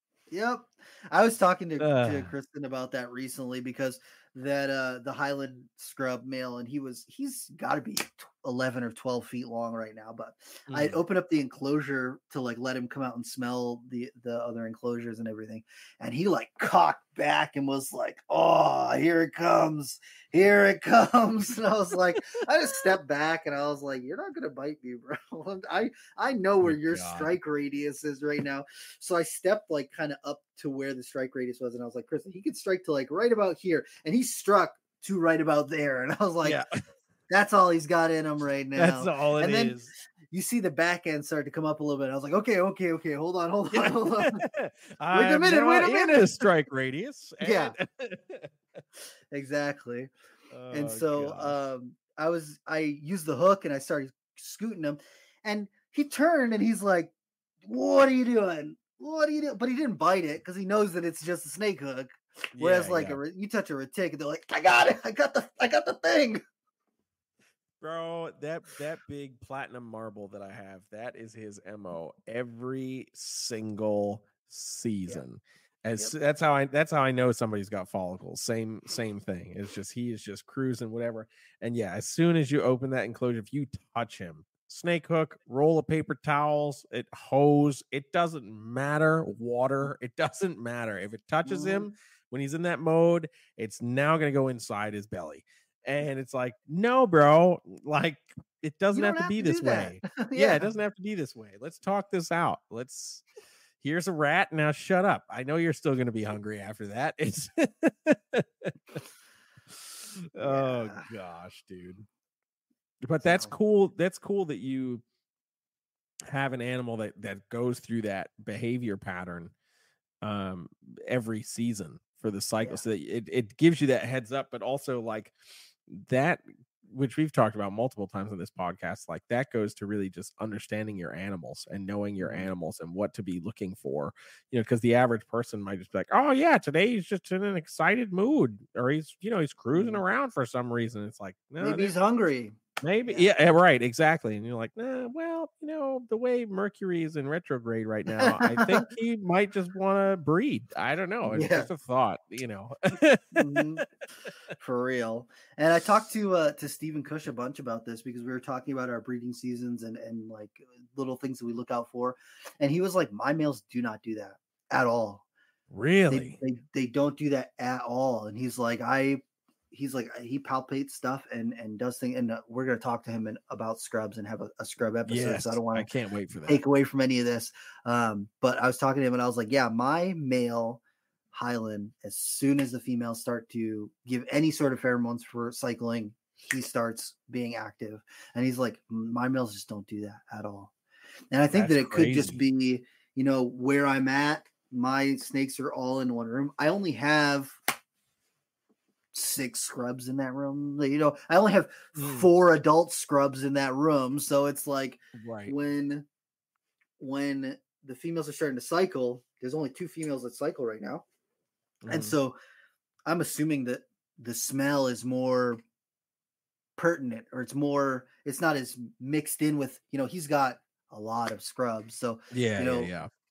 I was talking to Kristen about that recently because that the Highland scrub male, and he's got to be 11 or 12 feet long right now, but I opened up the enclosure to like let him come out and smell the other enclosures and everything, and he like cocked back and was like, oh, here it comes, and I was like, I just stepped back and I was like, you're not gonna bite me, bro. I know where your strike radius is right now. So I stepped like kind of up to where the strike radius was, and I was like, Kristen, he could strike to like right about here, and he struck to right about there, and I was like, that's all he's got in him right now. That's all it then is. You see the back end start to come up a little bit. I was like, okay, hold on. Wait a minute. Strike radius. Yeah, exactly. And so I used the hook and I started scooting him, and he turned and he's like, what are you doing? But he didn't bite it because he knows that it's just a snake hook. Whereas you touch a retic and they're like, I got it. I got the thing. Bro, that big platinum marble that I have, that is his MO every single season. That's how I know somebody's got follicles. Same thing. It's just he is just cruising, whatever. And yeah, as soon as you open that enclosure, if you touch him, snake hook, roll of paper towels, hose, it doesn't matter. Water, it doesn't matter. If it touches him when he's in that mode, it's now gonna go inside his belly. And it's like, no, bro, like it doesn't have to be this way. Yeah, it doesn't have to be this way. Let's talk this out. Here's a rat. Now shut up. I know you're still going to be hungry after that. It's oh gosh, dude. But that's cool. That's cool that you have an animal that goes through that behavior pattern every season for the cycle. So that it gives you that heads up, but also like that which we've talked about multiple times on this podcast, like that goes to really just understanding your animals and knowing your animals and what to be looking for, because the average person might just be like, oh yeah, today he's just in an excited mood, or he's cruising around for some reason. It's like, no, maybe he's hungry. Maybe, yeah, right, exactly. And you're like, well, the way Mercury is in retrograde right now, I think he might just want to breed. I don't know. It's just a thought, For real. And I talked to Stephen Cush a bunch about this because we were talking about our breeding seasons and like little things that we look out for. And he was like, my males do not do that at all. Really? They don't do that at all. And he's like, he palpates stuff and does things. And we're going to talk to him about scrubs and have a scrub episode. Yes, so I can't wait for that. Take away from any of this. But I was talking to him and I was like, yeah, my male Highland, as soon as the females start to give any sort of pheromones for cycling, he starts being active. And he's like, my males just don't do that at all. And I think that it could just be, where I'm at. My snakes are all in one room. I only have 6 scrubs in that room. I only have 4 adult scrubs in that room. So it's like when the females are starting to cycle, there's only 2 females that cycle right now. And so I'm assuming that the smell is more pertinent, or it's not as mixed in with, he's got a lot of scrubs. So,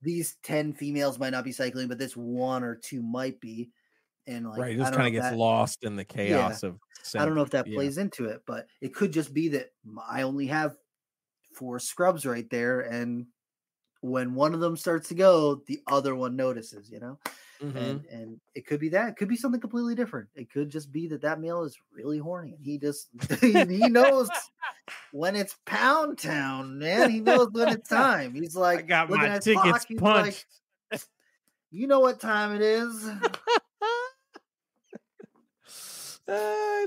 these 10 females might not be cycling, but this 1 or 2 might be. And like, it just kind of gets lost in the chaos of scent. I don't know if that plays into it, but it could just be that I only have 4 scrubs right there. And when one of them starts to go, the other one notices, and it could be that. It could be something completely different. It could just be that male is really horny and he just, he knows when it's pound town, man. He knows when it's time. He's like, I got my tickets punched. Like, you know what time it is.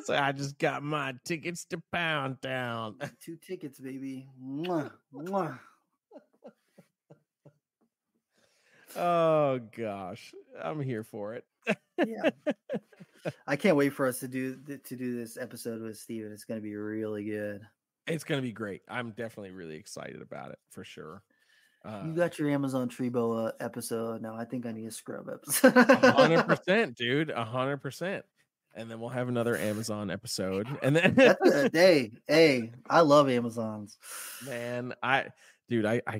So I just got my tickets to Pound Town. 2 tickets, baby. Mwah, mwah. Oh gosh, I'm here for it. Yeah, I can't wait for us to do this episode with Steven. It's going to be really good. It's going to be great. I'm definitely really excited about it for sure. You got your Amazon tree boa episode now. I think I need a scrub episode. 100%, dude. 100%. And then we'll have another Amazon episode. And then hey, I love Amazons. Man, I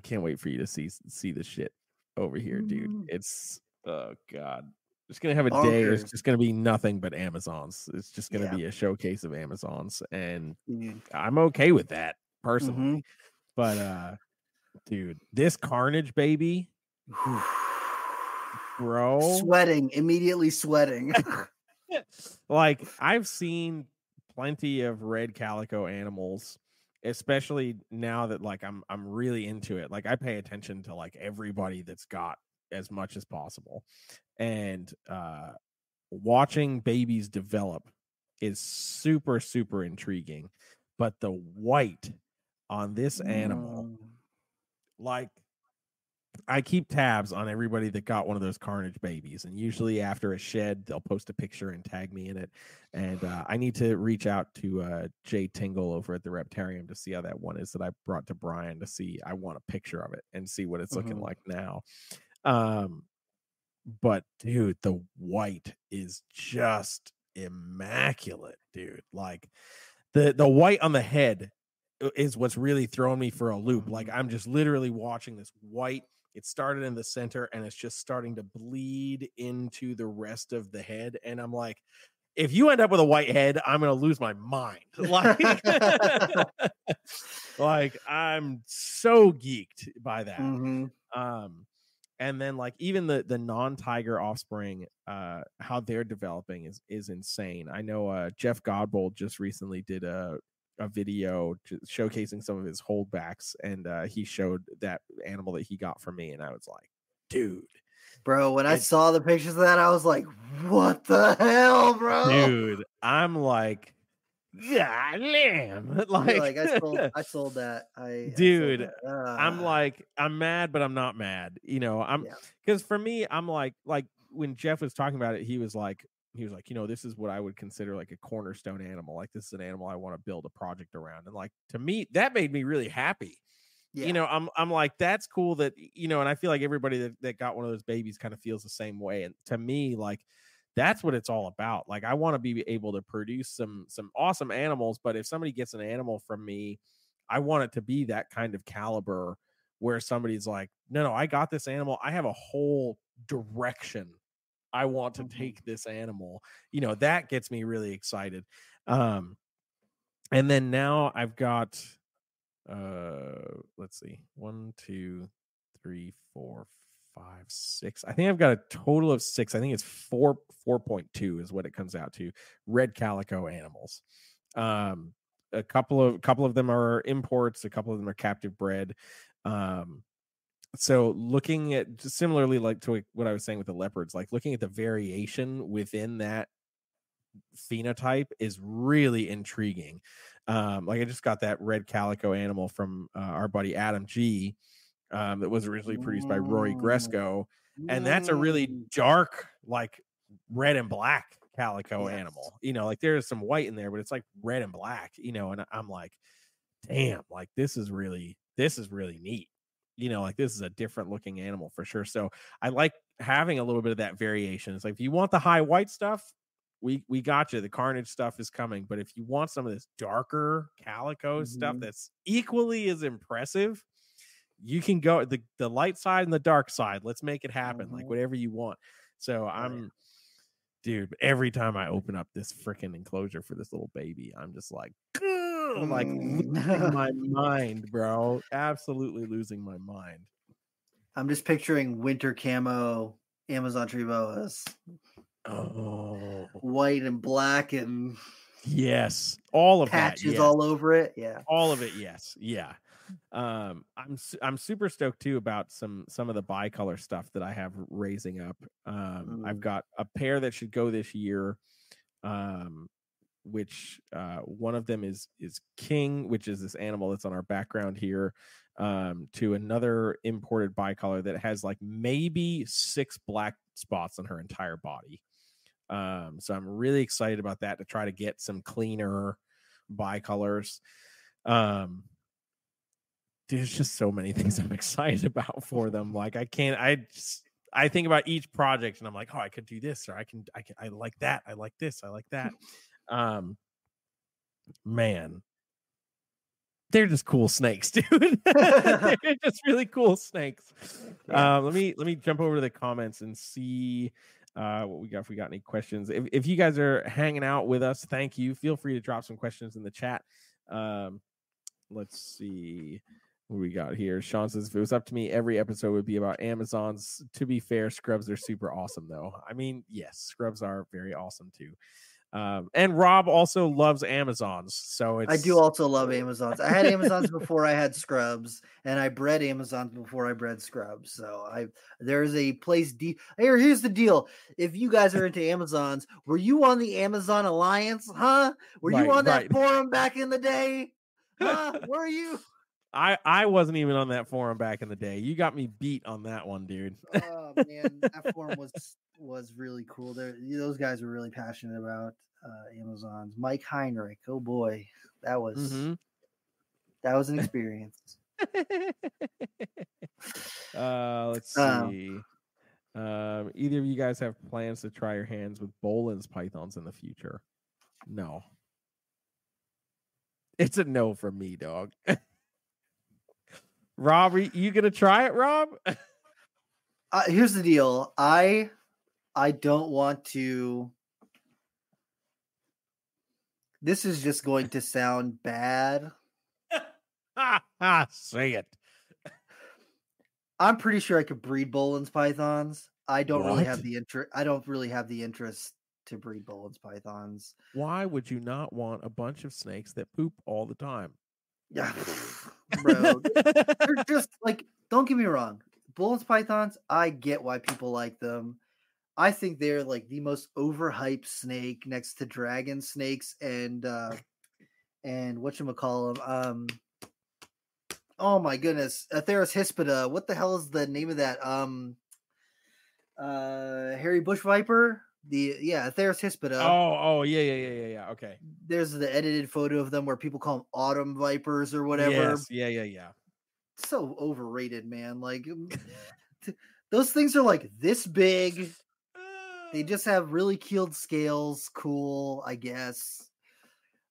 can't wait for you to see the shit over here, dude. It's oh god. It's gonna have a day. It's just gonna be nothing but Amazons. It's just gonna be a showcase of Amazons. And I'm okay with that personally. But dude, this carnage, baby. Bro. Immediately sweating. Like, I've seen plenty of red calico animals, especially now that like I'm really into it. Like, I pay attention to like everybody that's got as much as possible. And watching babies develop is super, super intriguing. But the white on this animal, like, I keep tabs on everybody that got one of those carnage babies, and usually after a shed, they'll post a picture and tag me in it. And I need to reach out to Jay Tingle over at the Reptarium to see how that one is that I brought to Brian to see. I want a picture of it and see what it's looking like now. But dude, the white is just immaculate, dude. Like the white on the head is what's really throwing me for a loop. Like, I'm just literally watching this white. It started in the center and it's just starting to bleed into the rest of the head. And I'm like, if you end up with a white head, I'm going to lose my mind. Like, like, I'm so geeked by that. And then like even the non-tiger offspring, how they're developing is insane. I know Jeff Godbold just recently did a video showcasing some of his holdbacks, and he showed that animal that he got from me, and I was like, dude, bro, when I saw the pictures of that, I was like, what the hell, bro? Dude, I'm like, God damn. Like I sold that. I'm like, I'm mad, but I'm not mad. I'm because for me, I'm like when Jeff was talking about it, he was like, he was like, this is what I would consider like a cornerstone animal. Like, this is an animal I want to build a project around. And like, to me, that made me really happy. Yeah. I'm like, that's cool that, and I feel like everybody that got one of those babies kind of feels the same way. And to me, like, that's what it's all about. Like, I want to be able to produce some awesome animals, but if somebody gets an animal from me, I want it to be that kind of caliber where somebody's like, no, I got this animal. I have a whole direction I want to take this animal. That gets me really excited. And then now I've got, let's see, 1, 2, 3, 4, 5, 6. I think I've got a total of 6. I think it's 4.2 is what it comes out to. Red calico animals. A couple of them are imports. A couple of them are captive bred. So looking at, similarly like to what I was saying with the leopards, like looking at the variation within that phenotype is really intriguing. Like, I just got that red calico animal from our buddy Adam G, that was originally produced by Rory Gresco, and that's a really dark, like red and black calico animal. Like, there's some white in there, but it's like red and black. And I'm like, damn, like this is really neat. Like, this is a different looking animal for sure. So I like having a little bit of that variation. It's like, if you want the high white stuff, we got you. The carnage stuff is coming. But if you want some of this darker calico stuff that's equally as impressive, you can go the light side and the dark side. Let's make it happen. Like, whatever you want. So dude, every time I open up this freaking enclosure for this little baby, I'm just like, like losing my mind, bro. Absolutely losing my mind. I'm just picturing winter camo Amazon tree boas. Oh, white and black and yes, all of patches that, yes. all over it. Yeah, all of it. Yes, yeah. I'm super stoked too about some of the bicolor stuff that I have raising up. I've got a pair that should go this year. Which one of them is King, which is this animal that's on our background here, to another imported bicolor that has like maybe 6 black spots on her entire body. So I'm really excited about that, to try to get some cleaner bicolors. There's just so many things I'm excited about for them. Like, I think about each project and I'm like, oh, I could do this, or I like that. I like this. I like that. Man, they're just cool snakes, dude. They're just really cool snakes. Yeah. Let me jump over to the comments and see what we got. If we got any questions, if you guys are hanging out with us, thank you. Feel free to drop some questions in the chat. Let's see what we got here. Sean says, if it was up to me, every episode would be about Amazons. To be fair, scrubs are super awesome, though. I mean, yes, scrubs are very awesome too. And Rob also loves Amazons, so I do also love Amazons. I had Amazons before I had scrubs, and I bred Amazons before I bred scrubs. So there's a place here's the deal. If you guys are into Amazons, were you on the Amazon Alliance? Huh? Were you on that forum back in the day? Huh? Were you? I wasn't even on that forum back in the day. You got me beat on that one, dude. Oh man, that forum was really cool. Those guys were really passionate about Amazons. Mike Heinrich, oh boy, that was an experience. Let's see. Either of you guys have plans to try your hands with Boland's pythons in the future? No. It's a no from me, dog. Rob, are you gonna try it, Rob? Here's the deal. I don't want to. This is just going to sound bad. Say it. I'm pretty sure I could breed Boland's pythons. I don't really have the interest. I don't really have the interest to breed Boland's pythons. Why would you not want a bunch of snakes that poop all the time? Yeah, bro. They're just like, don't get me wrong. Boland's pythons, I get why people like them. I think they're like the most overhyped snake next to dragon snakes and whatchamacallem. Oh my goodness. Atheris hispida. What the hell is the name of that? Hairy bush viper? Theris hispida. Yeah. Okay. There's the edited photo of them where people call them autumn vipers or whatever. Yes. Yeah. So overrated, man. Like those things are like this big. They just have really keeled scales. Cool, I guess.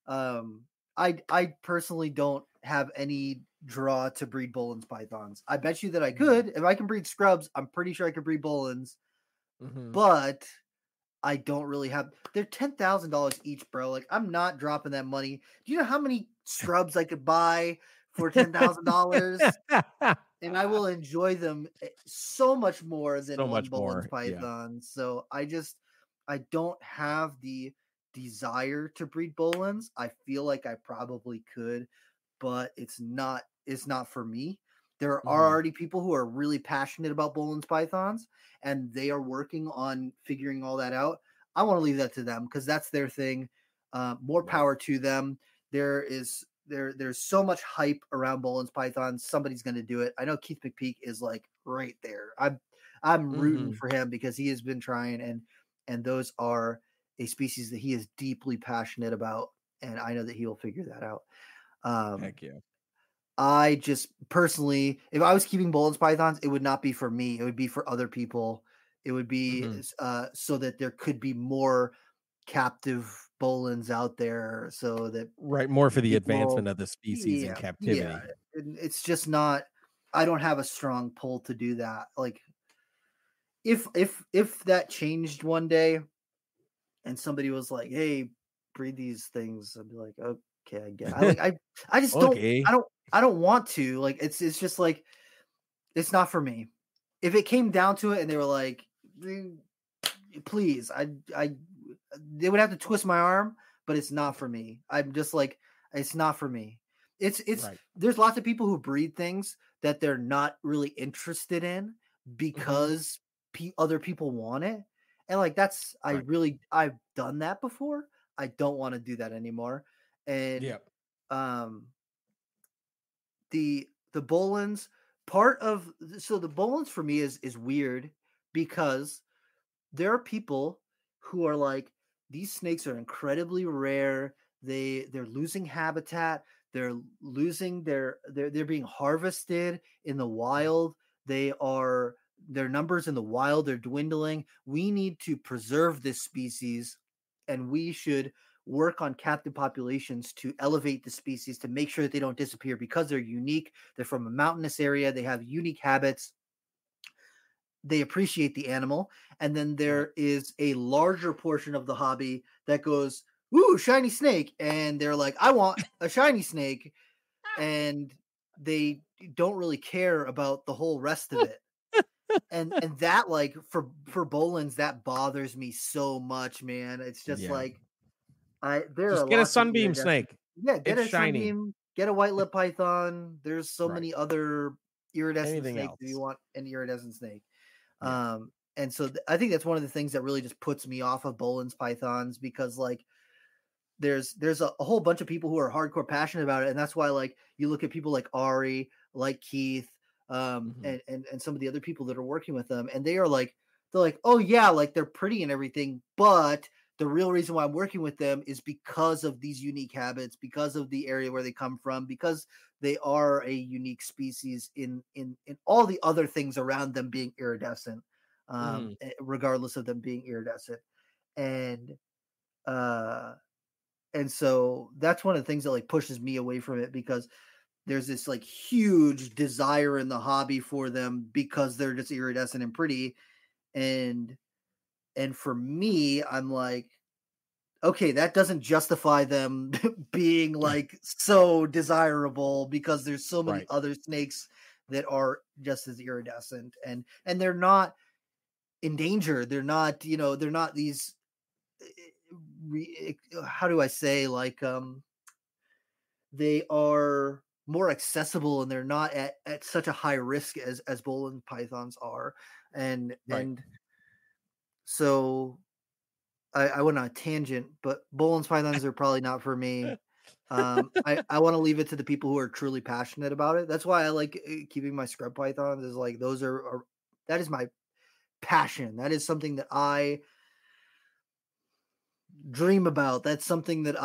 I personally don't have any draw to breed Boelen's pythons. I bet you that I could. If I can breed scrubs, I'm pretty sure I could breed Boelen's. But I don't really have. They're $10,000 each, bro. Like I'm not dropping that money. Do you know how many scrubs I could buy for $10,000? And I will enjoy them so much more than So one much Boelen's more, yeah. python. So I don't have the desire to breed Boelen's. I feel like I probably could, but it's not for me. There are already people who are really passionate about Boelen's pythons, and they are working on figuring all that out. I want to leave that to them because that's their thing. More power to them. There's so much hype around Boelen's pythons. Somebody's going to do it. I know Keith McPeak is like right there. I'm rooting for him because he has been trying, and those are a species that he is deeply passionate about, and I know that he will figure that out. Heck yeah. I just personally, if I was keeping Boelen's pythons, it would not be for me. It would be for other people. It would be so that there could be more captive Boelen's out there, so that more for the people, advancement of the species in captivity. Yeah, it's just not. I don't have a strong pull to do that. Like, if that changed one day, and somebody was like, "Hey, breed these things," I'd be like, "Okay, I get it." I just Okay. I don't want to. Like, it's just like it's not for me. If it came down to it, and they were like, "Please," they would have to twist my arm, but it's not for me. I'm just like, it's not for me. It's Right. There's lots of people who breed things that they're not really interested in because other people want it. And like, that's, I've done that before. I don't want to do that anymore. And, the Boelen's the Boelen's for me is weird because there are people who are like, these snakes are incredibly rare. They're losing habitat. They're losing they're being harvested in the wild. Their numbers in the wild are dwindling. We need to preserve this species, and we should work on captive populations to elevate the species to make sure that they don't disappear because they're unique. They're from a mountainous area. They have unique habits. They appreciate the animal. And then there is a larger portion of the hobby that goes, "Ooh, shiny snake." And they're like, "I want a shiny snake." And they don't really care about the whole rest of it. And that, like, for Boelen's, that bothers me so much, man. It's just like, there Just are get a lots of sunbeam iridescent. snake. Yeah, get It's a shiny. sunbeam, get a white lip python. There's so Right. many other iridescent Anything snakes else. if you want an iridescent snake. Yeah. And so I think that's one of the things that really just puts me off of Boelen's pythons, because like there's a whole bunch of people who are hardcore passionate about it, and that's why, like, you look at people like Ari, like Keith, and some of the other people that are working with them, and they're like, "Oh yeah, like they're pretty and everything, but the real reason why I'm working with them is because of these unique habits, because of the area where they come from, because they are a unique species in all the other things around them being iridescent, regardless of them being iridescent." And so that's one of the things that like pushes me away from it, because there's this like huge desire in the hobby for them because they're just iridescent and pretty. And for me, I'm like, okay, that doesn't justify them being like so desirable, because there's so many other snakes that are just as iridescent, and they're not endangered. They're not, they're not these, how do I say, like, they are more accessible, and they're not at such a high risk as Boelen's pythons are. And so I went on a tangent, but Boelen's pythons are probably not for me. I want to leave it to the people who are truly passionate about it. That's why I like keeping my scrub pythons, is like, those are that is my passion. That is something that I dream about. That's something that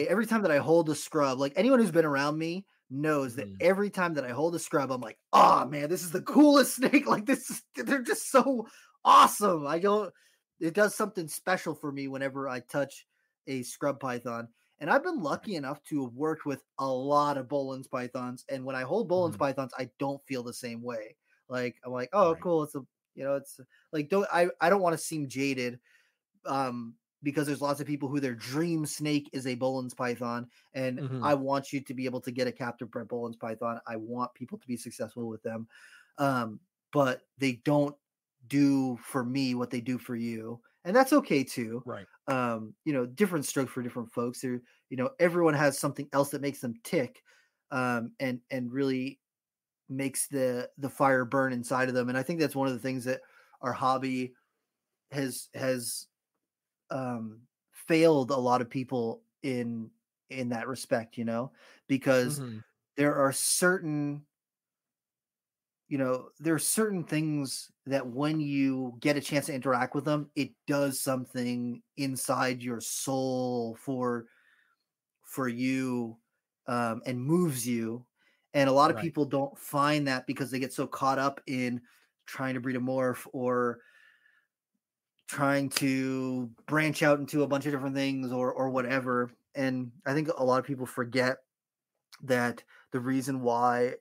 every time that I hold a scrub, like anyone who's been around me knows that every time that I hold a scrub, I'm like, oh man, this is the coolest snake. Like they're just so awesome. It does something special for me whenever I touch a scrub python. And I've been lucky enough to have worked with a lot of Boelen's pythons. And when I hold Boelen's pythons, I don't feel the same way. Like I'm like, oh, cool. It's like, I don't want to seem jaded. Because there's lots of people who their dream snake is a Boelen's python, and I want you to be able to get a captive bred Boelen's python. I want people to be successful with them, but they don't do for me what they do for you, and that's okay too. Right. Different strokes for different folks. Everyone has something else that makes them tick, and really makes the fire burn inside of them. And I think that's one of the things that our hobby has failed a lot of people in that respect, because there are certain things that when you get a chance to interact with them, it does something inside your soul for you, and moves you. And a lot of people don't find that because they get so caught up in trying to breed a morph or trying to branch out into a bunch of different things or whatever. And I think a lot of people forget that the reason why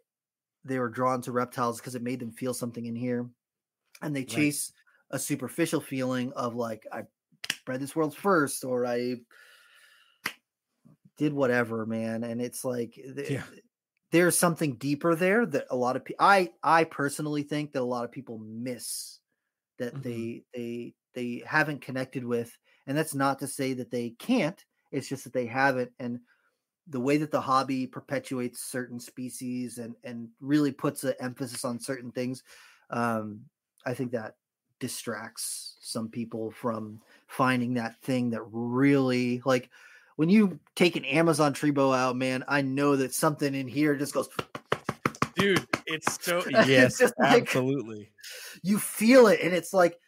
they were drawn to reptiles because it made them feel something in here. And they chase a superficial feeling of like, I bred this world's first, or I did whatever, man. And it's like, there's something deeper there that a lot of people, I personally think that a lot of people miss, that they haven't connected with. And that's not to say that they can't, it's just that they haven't. And the way that the hobby perpetuates certain species and really puts an emphasis on certain things, I think that distracts some people from finding that thing that really, like, when you take an Amazon tree boa out, man, I know that something in here just goes, dude. It's so yes, it's like, absolutely. You feel it, and it's like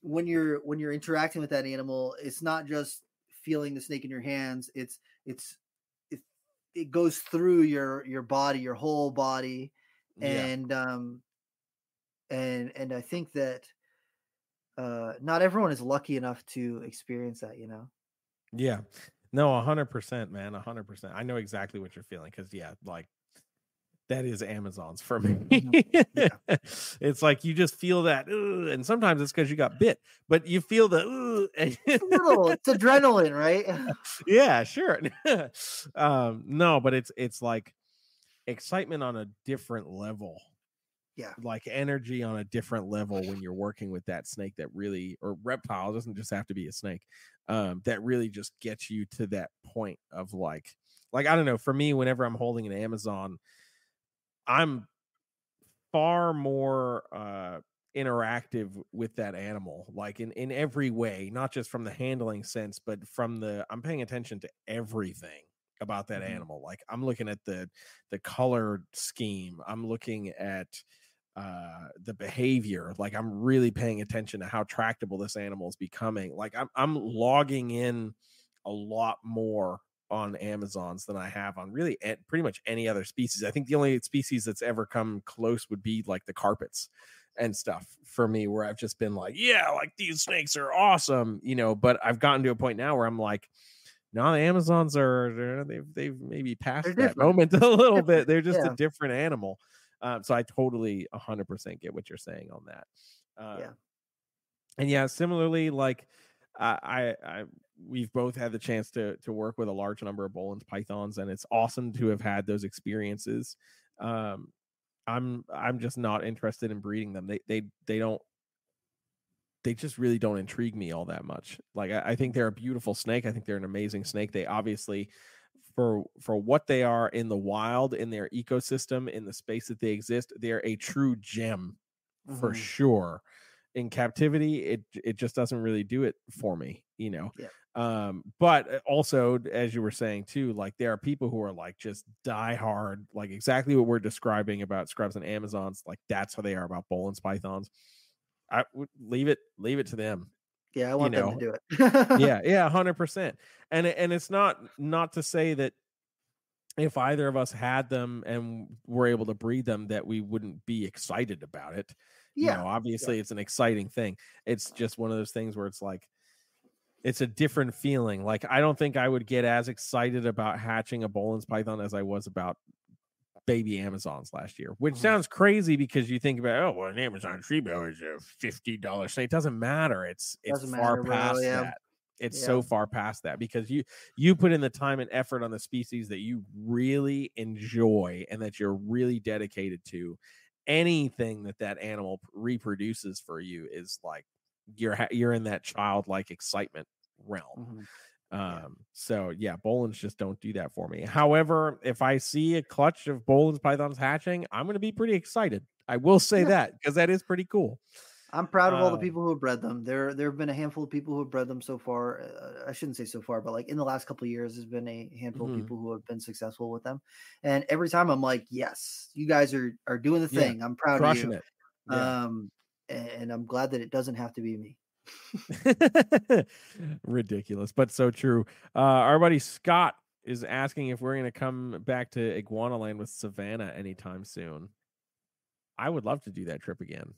when you're interacting with that animal, it's not just feeling the snake in your hands. It goes through your body, your whole body, and and I think that not everyone is lucky enough to experience that, Yeah. No, 100%, man. 100%. I know exactly what you're feeling. Cause like that is Amazons for me. It's like, you just feel that. And sometimes it's cause you got bit, but you feel the, it's adrenaline, right? Yeah, sure. No, but it's like excitement on a different level. Yeah, like energy on a different level when you're working with that snake that really, or reptile, doesn't just have to be a snake, that really just gets you to that point of like I don't know, for me, whenever I'm holding an Amazon, I'm far more interactive with that animal, like in every way, not just from the handling sense, but from I'm paying attention to everything about that animal. Like I'm looking at the color scheme, I'm looking at the behavior, like I'm really paying attention to how tractable this animal is becoming. Like I'm logging in a lot more on Amazons than I have on really pretty much any other species. I think the only species that's ever come close would be like the carpets and stuff for me, where I've just been like, yeah, like these snakes are awesome, but I've gotten to a point now where I'm like, no, the Amazons they've maybe passed that moment a little bit. They're just a different animal. So I totally 100% get what you're saying on that. And similarly, like we've both had the chance to work with a large number of Boelen's pythons, and it's awesome to have had those experiences. I'm just not interested in breeding them. They just really don't intrigue me all that much. Like I think they're a beautiful snake. I think they're an amazing snake. They obviously, for what they are in the wild, in their ecosystem, in the space that they exist, they're a true gem for sure. In captivity, it just doesn't really do it for me, but also, as you were saying too, like there are people who are like just die hard, like exactly what we're describing about scrubs and Amazons, like that's how they are about Boelen's pythons. I would leave it to them. Yeah, I want them to do it. Yeah, 100%. And it's not to say that if either of us had them and were able to breed them that we wouldn't be excited about it. Yeah. Obviously it's an exciting thing. It's just one of those things where it's like it's a different feeling. Like I don't think I would get as excited about hatching a Bolin's python as I was about baby Amazons last year, which sounds crazy because you think about, an Amazon female is a $50 thing. It doesn't matter. It's far past that. It's so far past that because you put in the time and effort on the species that you really enjoy and that you're really dedicated to. Anything that animal reproduces for you is like you're in that childlike excitement realm. So yeah, Bolins just don't do that for me. However, if I see a clutch of Bolins pythons hatching, I'm going to be pretty excited. I will say that because that is pretty cool. I'm proud of all the people who have bred them. There have been a handful of people who have bred them so far. I shouldn't say so far, but like in the last couple of years, there's been a handful of people who have been successful with them. And every time I'm like, yes, you guys are doing the thing. I'm proud of you. It. Yeah. And I'm glad that it doesn't have to be me. Ridiculous, but so true. Our buddy Scott is asking if we're going to come back to Iguana Land with Savannah anytime soon. I would love to do that trip again.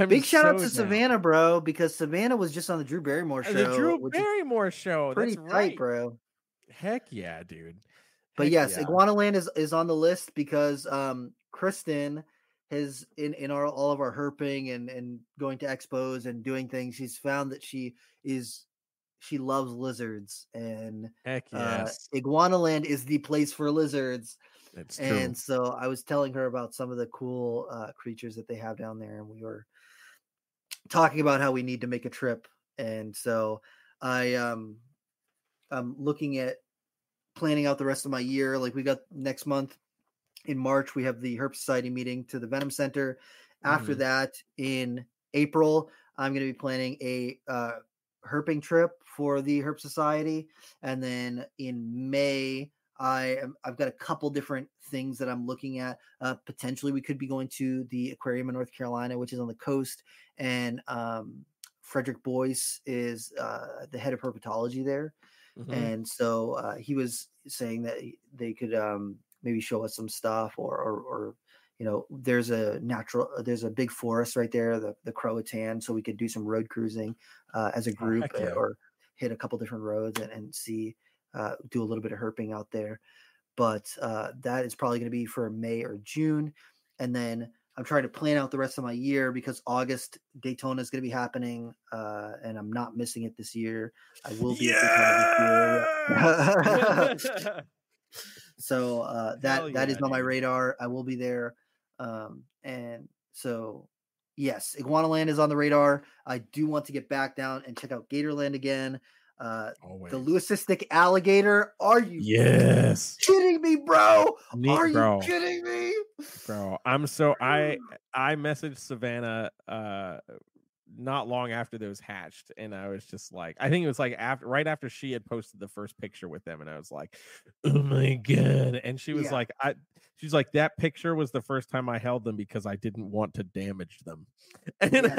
Big shout out to Savannah, bro, because Savannah was just on the Drew Barrymore show. The Drew Barrymore show. Pretty That's tight, right, bro. Heck yeah, dude. But yes, Iguana Land is on the list because Kristen has in all of our herping and going to expos and doing things, she's found that she loves lizards, and heck yes, Iguana Land is the place for lizards. That's true. And so I was telling her about some of the cool creatures that they have down there, and we were talking about how we need to make a trip. And so I'm looking at planning out the rest of my year. Like we got next month in March, we have the Herp Society meeting to the Venom Center. After that, in April, I'm going to be planning a herping trip for the Herp Society. And then in May, I've got a couple different things that I'm looking at. Potentially, we could be going to the aquarium in North Carolina, which is on the coast. And Frederick Boyce is the head of herpetology there. And so he was saying that they could maybe show us some stuff or there's a big forest right there, the Croatan. So we could do some road cruising as a group or hit a couple different roads and see, do a little bit of herping out there. But that is probably going to be for May or June. And then I'm trying to plan out the rest of my year because August Daytona is going to be happening, and I'm not missing it this year. I will be at Daytona this year. So that is on my radar. I will be there. And so, yes, Iguana Land is on the radar. I do want to get back down and check out Gatorland again. The leucistic alligator. Are you kidding me, bro? Are you kidding me? Bro, I messaged Savannah not long after those hatched, and I was just like, I think it was like right after she had posted the first picture with them, and I was like, oh my god. And she was like, she's like, that picture was the first time I held them because I didn't want to damage them. And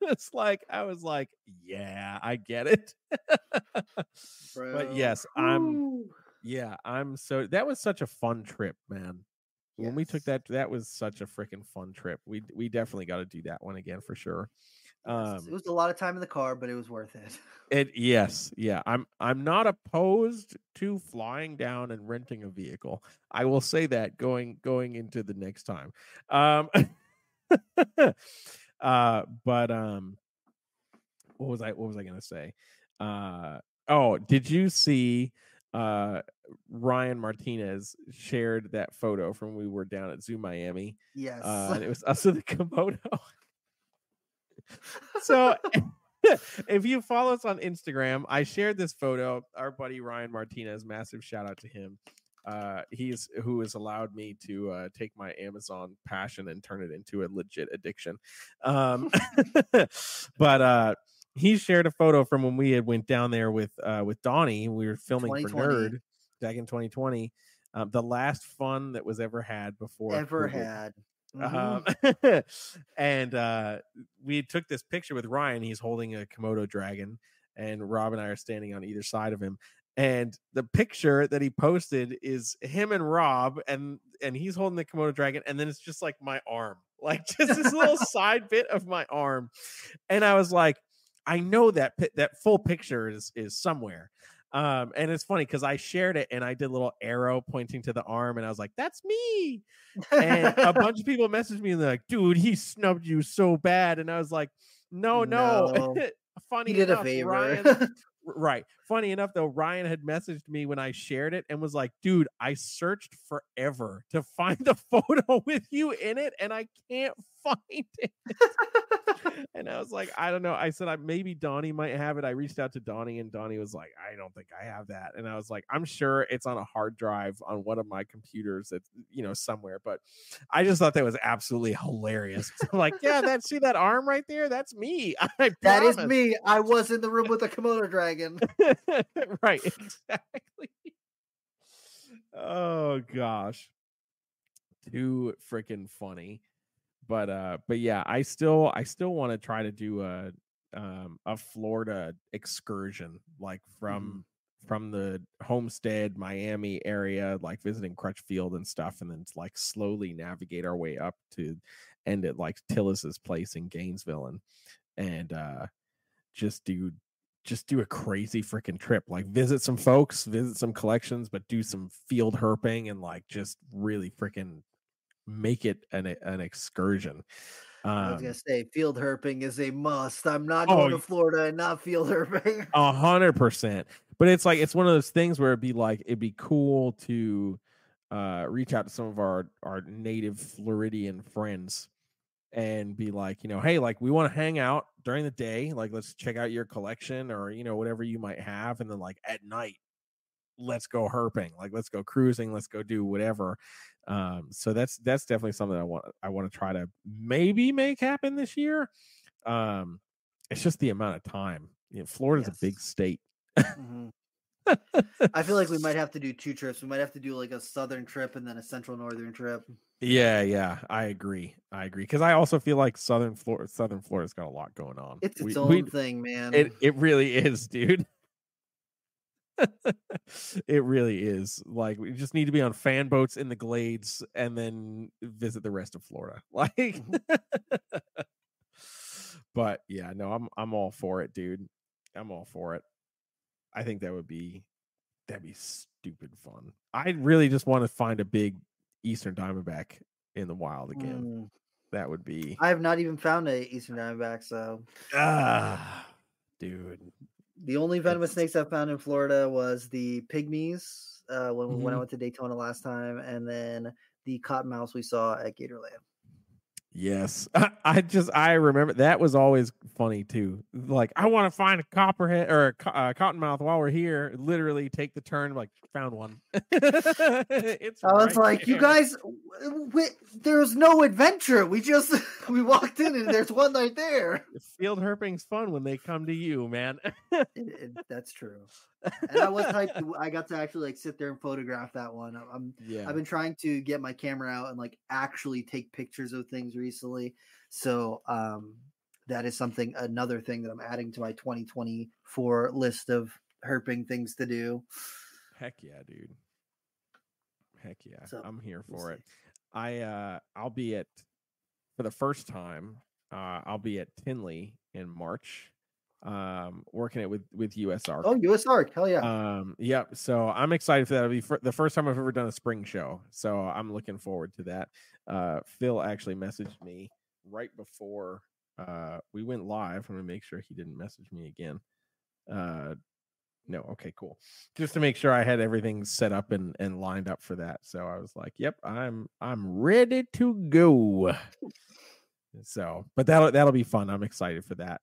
it's like, I was like, yeah, I get it. But yes, I'm so, that was such a fun trip, man. When we took that was such a freaking fun trip. We definitely got to do that one again for sure. It was a lot of time in the car, but it was worth it. I'm not opposed to flying down and renting a vehicle. I will say that going into the next time. But what was I going to say? Did you see Ryan Martinez shared that photo from when we were down at Zoo Miami? Yes. And it was us with the Komodo. So if you follow us on Instagram, I shared this photo. Our buddy Ryan Martinez, massive shout out to him. He's who has allowed me to take my Amazon passion and turn it into a legit addiction. But he shared a photo from when we had went down there with Donnie. We were filming for Nerd back in 2020. The last fun that was ever had before. Ever had. And we took this picture with Ryan. He's holding a Komodo dragon, and Rob and I are standing on either side of him. And the picture that he posted is him and Rob, and he's holding the Komodo dragon, and then it's just like my arm, like just this little side bit of my arm. And I was like, I know that full picture is somewhere. And it's funny because I shared it and I did a little arrow pointing to the arm, and I was like, "That's me." And a bunch of people messaged me and they're like, "Dude, he snubbed you so bad." And I was like, "No." Funny He did enough, a favor. Ryan. Right. Funny enough, though, Ryan had messaged me when I shared it and was like, "Dude, I searched forever to find the photo with you in it, and I can't find it." And I was like, I don't know. I said, maybe Donnie might have it. I reached out to Donnie, and Donnie was like, I don't think I have that. And I was like, I'm sure it's on a hard drive on one of my computers that's, somewhere. But I just thought that was absolutely hilarious. I'm like, yeah, see that arm right there? That's me. That is me. I was in the room with the Komodo dragon. Right, exactly. Oh gosh, too freaking funny. But yeah, I still want to try to do a Florida excursion, like from the Homestead, Miami area, like visiting Crutchfield and stuff, and then like slowly navigate our way up to end at like Tillis's place in Gainesville, and just do a crazy freaking trip, like visit some folks, visit some collections, but do some field herping and like just really freaking make it an excursion. I was gonna say field herping is a must. I'm not going to Florida and not field herping. 100%. But it's like, it's one of those things where it'd be cool to reach out to some of our native Floridian friends and be like, hey, like we want to hang out during the day, like let's check out your collection or whatever you might have, and then like at night let's go herping, like let's go cruising, let's go do whatever. So that's definitely something I want to try to maybe make happen this year. It's just the amount of time. Florida's a big state. I feel like we might have to do 2 trips. We might have to do like a southern trip and then a central northern trip. Yeah, I agree. Because I also feel like southern Florida's got a lot going on. It's its own thing, man. It really is, dude. It really is. Like, we just need to be on fan boats in the Glades and then visit the rest of Florida. Like, but yeah, no, I'm all for it, dude. I'm all for it. I think that'd be stupid fun. I really just want to find a big Eastern Diamondback in the wild again. That would be. I have not even found a Eastern Diamondback, so. Dude. The only venomous snakes I found in Florida was the pygmies when I went to Daytona last time, and then the cottonmouths we saw at Gatorland. Yes, I remember that was always funny too. Like, I want to find a copperhead or a cottonmouth while we're here. Literally take the turn, like, found one. I was like, there. You guys, there's no adventure. We walked in and there's one right there. Field herping's fun when they come to you, man. That's true. And I was hyped. I got to actually like sit there and photograph that one. I've been trying to get my camera out and like actually take pictures of things recently. So that is another thing that I'm adding to my 2024 list of herping things to do. Heck yeah, dude. Heck yeah. So, I'm here for it. I'll be for the first time, I'll be at Tinley in March. Working it with US Arc. Oh, US Arc, hell yeah. Yep. So I'm excited for that. It'll be the first time I've ever done a spring show, so I'm looking forward to that. Phil actually messaged me right before we went live. I'm gonna make sure he didn't message me again. No, okay, cool. Just to make sure I had everything set up and lined up for that. So I was like, yep, I'm ready to go. So, but that'll be fun. I'm excited for that.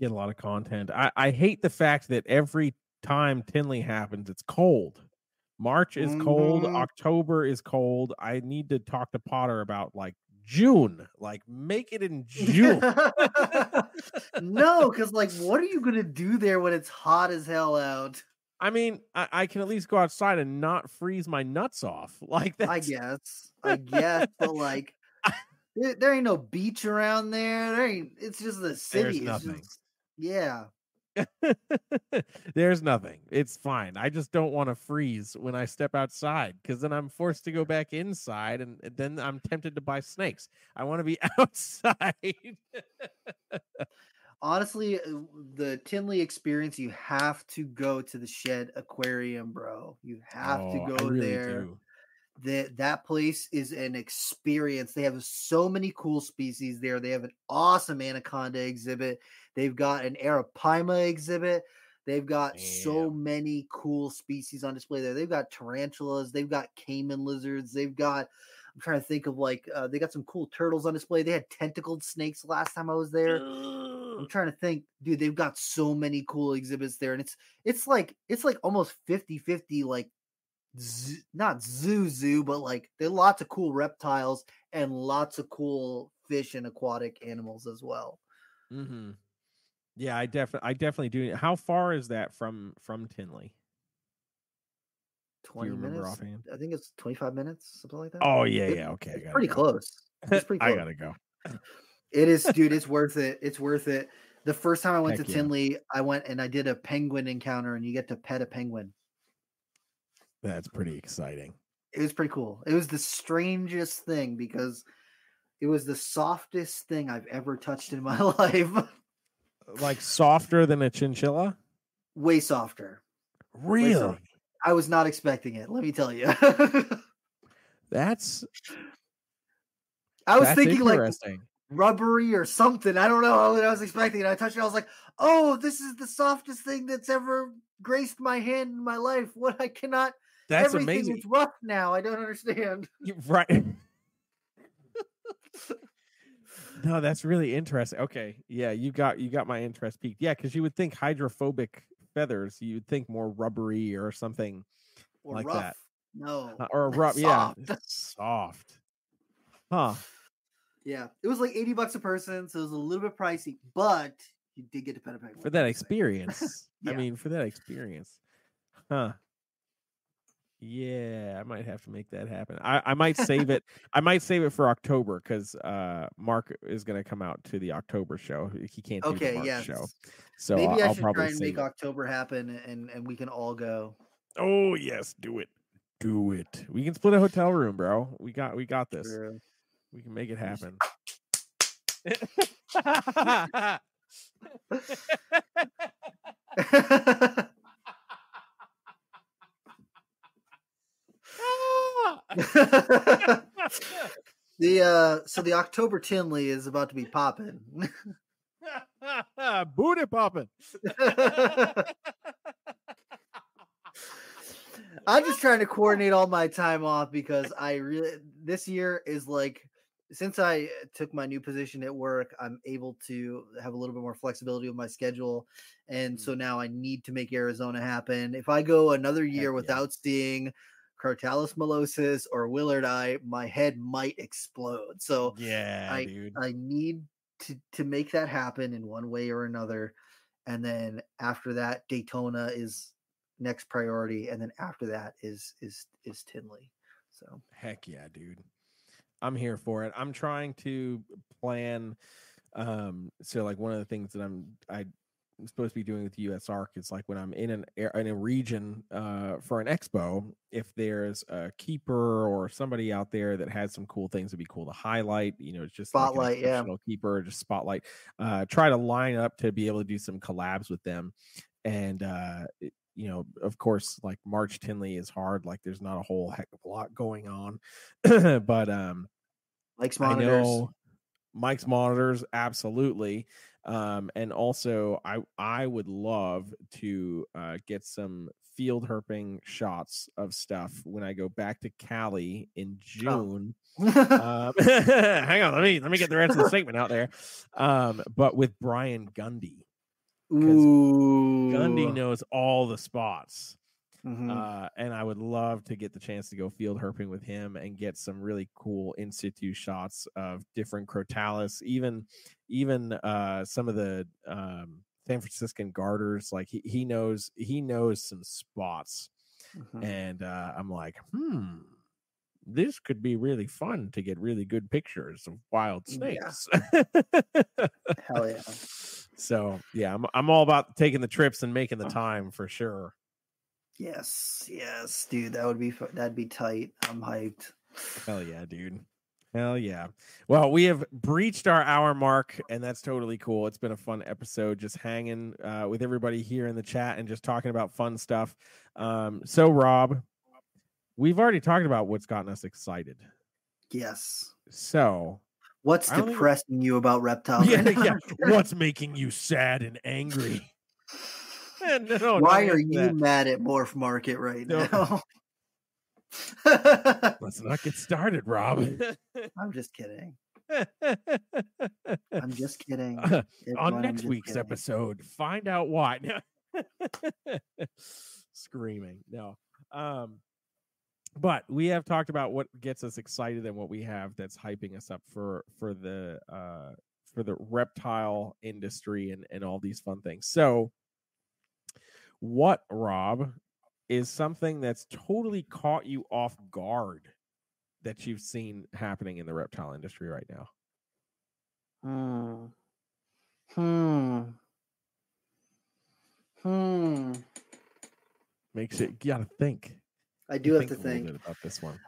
Get a lot of content. I hate the fact that every time Tinley happens, it's cold. March is cold. October is cold. I need to talk to Potter about like June. Like, make it in June. No, because like, what are you gonna do there when it's hot as hell out? I mean, I can at least go outside and not freeze my nuts off. Like I that's guess, but like there ain't no beach around there. There ain't. It's just the city. there's It's nothing. just yeah. There's nothing. It's fine. I just don't want to freeze when I step outside because then I'm forced to go back inside and then I'm tempted to buy snakes. I want to be outside. Honestly, the Tinley experience, you have to go to the Shed Aquarium, bro. You have to Oh, I go really there. do. That place is an experience. They have so many cool species there. They have an awesome anaconda exhibit. They've got an arapaima exhibit. They've got so Damn. many cool species on display there. They've got tarantulas. They've got caiman lizards. They've got, I'm trying to think of like, they got some cool turtles on display. They had tentacled snakes last time I was there. I'm trying to think, dude, they've got so many cool exhibits there. And it's like almost 50-50, like, not zoo, but like there are lots of cool reptiles and lots of cool fish and aquatic animals as well. Mm-hmm. Yeah, I definitely do. How far is that from Tinley? 20 remember minutes. offhand? I think it's 25 minutes, something like that. Oh yeah. Okay, It's pretty close. It's pretty I close. gotta go. It is, dude. It's worth it. It's worth it. The first time I went Heck to yeah. Tinley, I went and I did a penguin encounter, and you get to pet a penguin. That's pretty exciting. It was pretty cool. It was the strangest thing because it was the softest thing I've ever touched in my life. Like softer than a chinchilla? Way softer. Really? Way softer. I was not expecting it. Let me tell you. That's I was thinking like interesting. rubbery or something. I don't know what I was expecting. And I touched it. I was like, oh, this is the softest thing that's ever graced my hand in my life. What I cannot. That's everything amazing. is rough now. I don't understand. Right. No, that's really interesting. Okay. Yeah, you got my interest peaked. Yeah, because you would think hydrophobic feathers, you'd think more rubbery or something Or like rough. that. No. Or rough. Yeah. Soft. Huh. Yeah. It was like $80 a person, so it was a little bit pricey, but you did get to pet a penguin. For that experience. Yeah. I mean, for that experience. Huh. Yeah, I might have to make that happen. I might save it. I might save it for October because Mark is going to come out to the October show. He can't do the March show, so maybe I I'll should probably try and make it. October happen, and we can all go. Oh yes, do it. We can split a hotel room, bro. We got this. True. We can make it happen. The October Tinley is about to be popping. Booty popping. I'm just trying to coordinate all my time off because this year is like, since I took my new position at work, I'm able to have a little bit more flexibility with my schedule. And so now I need to make Arizona happen. If I go another year without seeing Cartalis molosis or Willard eye, my head might explode. So dude. I need to make that happen in one way or another. And then after that, Daytona is next priority. And then after that is Tinley. So heck yeah, dude. I'm here for it. I'm trying to plan. So like one of the things that I'm supposed to be doing with the US Arc is like when I'm in a region for an expo, if there's a keeper or somebody out there that has some cool things, it'd be cool to highlight. It's just spotlight, like an keeper, just spotlight. Try to line up to be able to do some collabs with them, and of course, like March Tinley is hard. Like there's not a whole heck of a lot going on, but Mike's monitors. I know Mike's monitors, absolutely. And also I would love to get some field herping shots of stuff when I go back to Cali in June. Hang on, let me get the rest of the statement out there. But with Brian Gundy. Gundy knows all the spots. Mm-hmm. And I would love to get the chance to go field herping with him and get some really cool in situ shots of different Crotalus, even some of the San Franciscan garters. Like he knows some spots. And I'm like, this could be really fun to get really good pictures of wild snakes. Yeah. Hell yeah. So yeah, I'm all about taking the trips and making the time for sure. Yes, dude, that'd be tight. I'm hyped. Hell yeah, dude. Hell yeah. Well, we have breached our hour mark, and that's totally cool. It's been a fun episode just hanging with everybody here in the chat and just talking about fun stuff. So, Rob, we've already talked about what's gotten us excited. Yes. So, what's depressing you about reptiles? Yeah. What's making you sad and angry? No, why are you mad at Morph Market right now? Let's not get started, Rob. I'm just kidding. I'm just kidding. On next week's episode, find out why. Screaming. No. But we have talked about what gets us excited and what we have that's hyping us up for the reptile industry and all these fun things. So what, Rob, is something that's totally caught you off guard that you've seen happening in the reptile industry right now? Makes it, you gotta think. I do have to think a little bit about this one.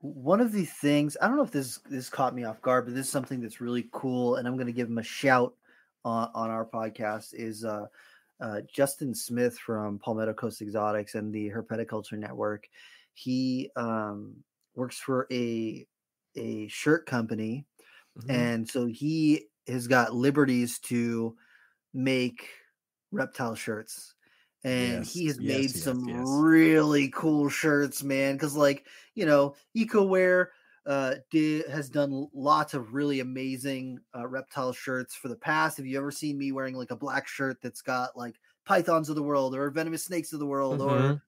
One of the things, I don't know if this caught me off guard, but this is something that's really cool, and I'm going to give him a shout on our podcast, is Justin Smith from Palmetto Coast Exotics and the Herpetoculture Network. He works for a shirt company, and so he has got liberties to make reptile shirts. And he has made some really cool shirts, man. Because, like, you know, EcoWare has done lots of really amazing reptile shirts for the past. Have you ever seen me wearing like a black shirt that's got like pythons of the world or venomous snakes of the world, or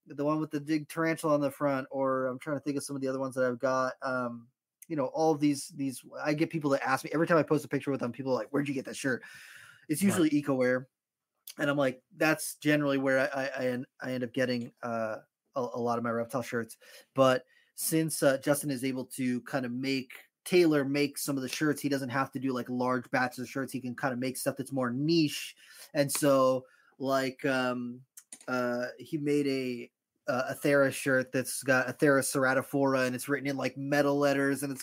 the one with the big tarantula on the front? Or I'm trying to think of some of the other ones that I've got. You know, all of these. I get people that ask me every time I post a picture with them. People are like, "Where'd you get that shirt?" It's usually EcoWare. And I'm like, that's generally where I end up getting a lot of my reptile shirts. But since Justin is able to kind of make some of the shirts, he doesn't have to do like large batches of shirts. He can kind of make stuff that's more niche. And so, like, he made a Athera shirt that's got Athera ceratophora, and it's written in like metal letters, and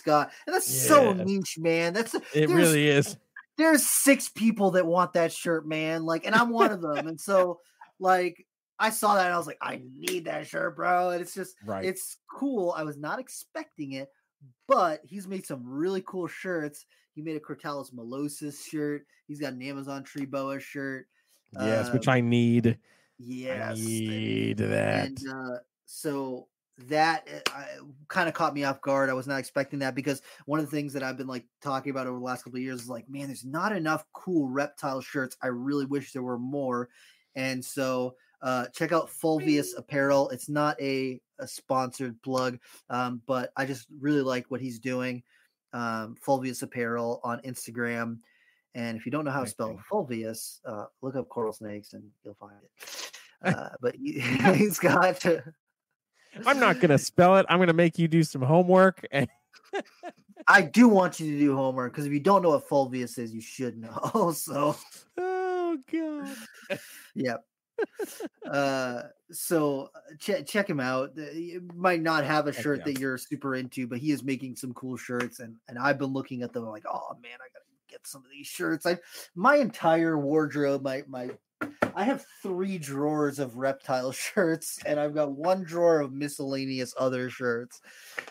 that's so niche, man. It really is. There's 6 people that want that shirt, man. Like, and I'm one of them. And so, like, I saw that and I was like, I need that shirt, bro. And it's just, it's cool. I was not expecting it, but he's made some really cool shirts. He made a Crotalus molosus shirt. He's got an Amazon tree boa shirt. Yes, which I need. Yes. I need that. And so that kind of caught me off guard. I was not expecting that, because one of the things that I've been like talking about over the last couple of years is like, man, there's not enough cool reptile shirts. I really wish there were more. And so check out Fulvius Apparel. It's not a sponsored plug, but I just really like what he's doing. Fulvius Apparel on Instagram. And if you don't know how to spell Fulvius, look up coral snakes and you'll find it. But he's got I'm not going to spell it. I'm going to make you do some homework. I do want you to do homework, because if you don't know what Fulvius is, you should know. So, oh God, yeah. So check him out. You might not have a shirt that you're super into, but he is making some cool shirts, and I've been looking at them like, oh man, I gotta get some of these shirts. My entire wardrobe, I have 3 drawers of reptile shirts, and I've got 1 drawer of miscellaneous other shirts.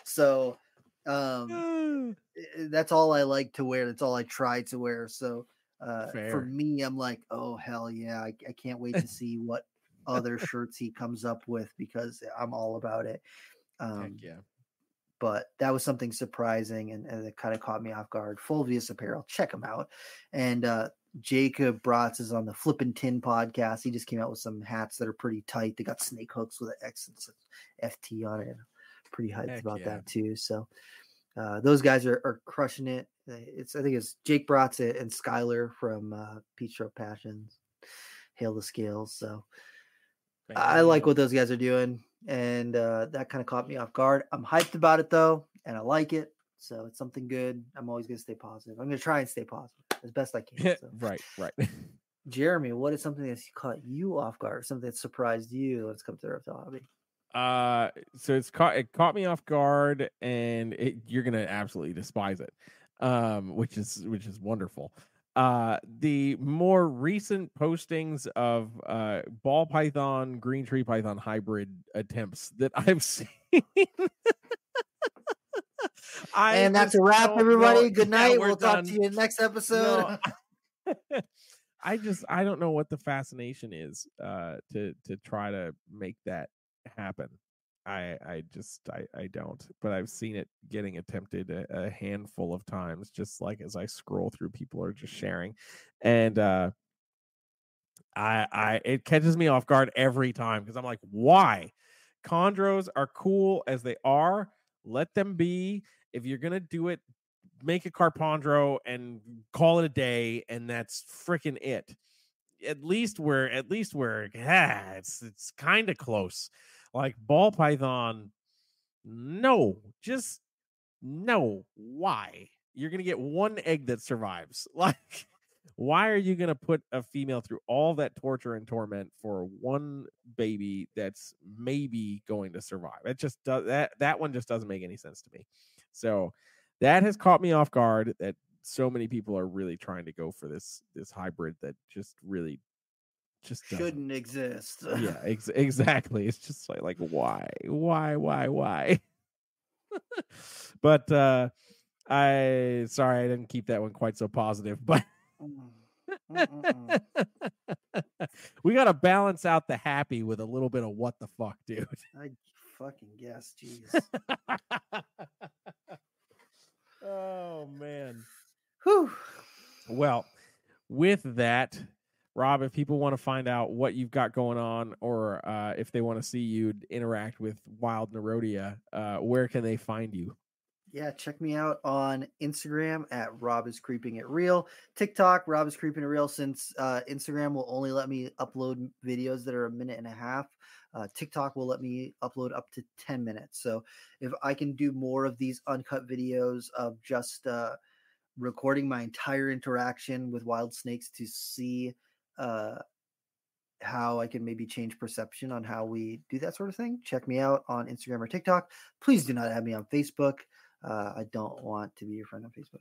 So that's all I like to wear. That's all I try to wear. So for me, I'm like, oh hell yeah, I can't wait to see what other shirts he comes up with, because I'm all about it. Heck yeah. But that was something surprising, and it kind of caught me off guard. Fulvius Apparel, check him out. And Jacob Bratz is on the Flippin' Tin podcast. He just came out with some hats that are pretty tight. They got snake hooks with an X and FT on it. Pretty hyped about that too. So Those guys are crushing it. I think it's Jake Bratz and Skylar from Peach Stroke Passions, Hail the Scales. So I like what those guys are doing, and that kind of caught me off guard. I'm hyped about it though, and I like it. So it's something good. I'm always going to stay positive. I'm going to try and stay positive as best I can. So. Right. Jeremy, what is something that's caught you off guard? Something that surprised you when it's come to the reptile hobby? So it caught me off guard, and you're gonna absolutely despise it, which is wonderful. The more recent postings of ball python, green tree python hybrid attempts that I've seen. And that's a wrap, everybody. Good night. We'll talk to you in the next episode. No. I don't know what the fascination is to try to make that happen. I don't, but I've seen it getting attempted a handful of times, just like as I scroll through, people are just sharing, and it catches me off guard every time because I'm like, why? Chondros are cool as they are. Let them be. If you're gonna do it, make a carpondro and call it a day, and that's freaking it. At least we're it's kind of close. Like ball python, no, just no. Why? You're gonna get one egg that survives. Like, why are you gonna put a female through all that torture and torment for one baby that's maybe going to survive? It just does that one just doesn't make any sense to me. So that has caught me off guard that so many people are really trying to go for this hybrid that just really just shouldn't exist. Yeah, exactly. It's just like why? But I didn't keep that one quite so positive, but we got to balance out the happy with a little bit of what the fuck, dude. I fucking guess, jeez. Oh man. Whew. Well, with that, Rob, if people want to find out what you've got going on, or if they want to see you interact with Wild Nerodia, where can they find you? Yeah, check me out on Instagram at Rob is Creeping It Real. TikTok, Rob is Creeping It Real, since Instagram will only let me upload videos that are a minute and a half. TikTok will let me upload up to 10 minutes. So if I can do more of these uncut videos of just recording my entire interaction with wild snakes to see how I can maybe change perception on how we do that sort of thing, check me out on Instagram or TikTok. Please do not add me on Facebook. I don't want to be your friend on Facebook.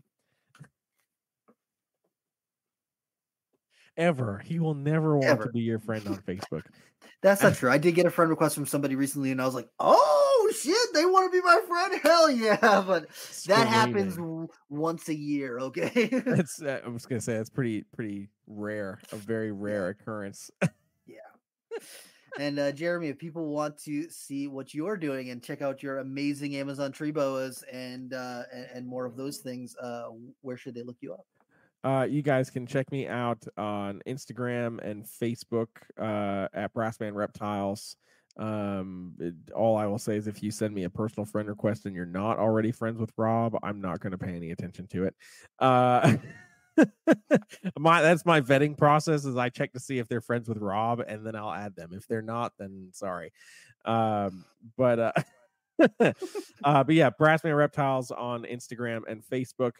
Ever. He will never want to be your friend on Facebook. That's not true. I did get a friend request from somebody recently, and I was like, oh, shit, they want to be my friend? Hell yeah. But that happens once a year, okay? That's I was going to say, that's pretty rare, a very rare occurrence. Yeah. And Jeremy, if people want to see what you're doing and check out your amazing Amazon tree boas and more of those things, where should they look you up? You guys can check me out on Instagram and Facebook at Brassman Reptiles. All I will say is, if you send me a personal friend request and you're not already friends with Rob, I'm not going to pay any attention to it. That's my vetting process, is I check to see if they're friends with Rob, and then I'll add them. If they're not, then sorry. But yeah, Brassman Reptiles on Instagram and Facebook.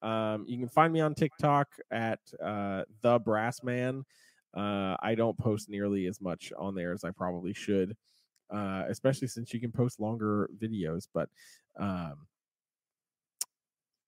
You can find me on TikTok at the Brassman. I don't post nearly as much on there as I probably should, especially since you can post longer videos. But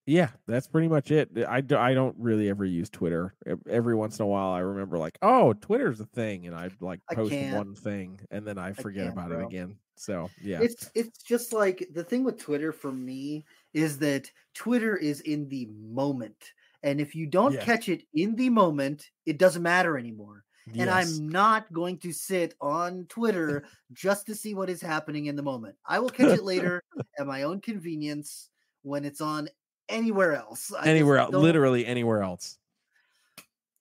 yeah, that's pretty much it. I don't really ever use Twitter. Every once in a while, I remember like, oh, Twitter's a thing, and I like post one thing, and then I forget about it again. So yeah, it's just like the thing with Twitter for me is that Twitter is in the moment, and if you don't catch it in the moment, it doesn't matter anymore. Yes. And I'm not going to sit on Twitter just to see what is happening in the moment. I will catch it later at my own convenience when it's on anywhere else. Literally anywhere else.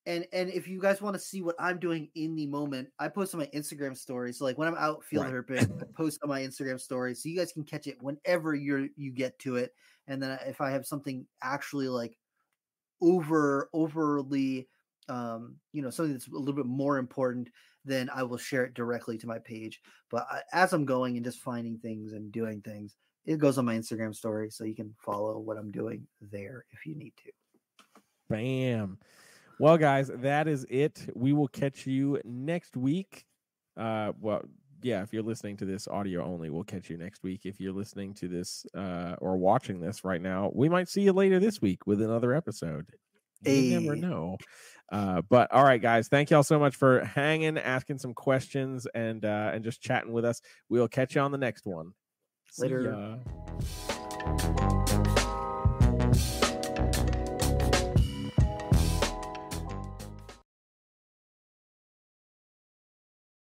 And if you guys want to see what I'm doing in the moment, I post on my Instagram stories. So like when I'm out field herping, I post on my Instagram stories, so you guys can catch it whenever you get to it. And then if I have something actually like overly, something that's a little bit more important, then I will share it directly to my page. But as I'm going and just finding things and doing things, it goes on my Instagram story, so you can follow what I'm doing there if you need to. Bam. Well, guys, that is it. We will catch you next week. If you're listening to this audio only, we'll catch you next week. If you're listening to this or watching this right now, we might see you later this week with another episode. You never know. But all right, guys, thank y'all so much for hanging, asking some questions, and just chatting with us. We'll catch you on the next one. Later. See ya.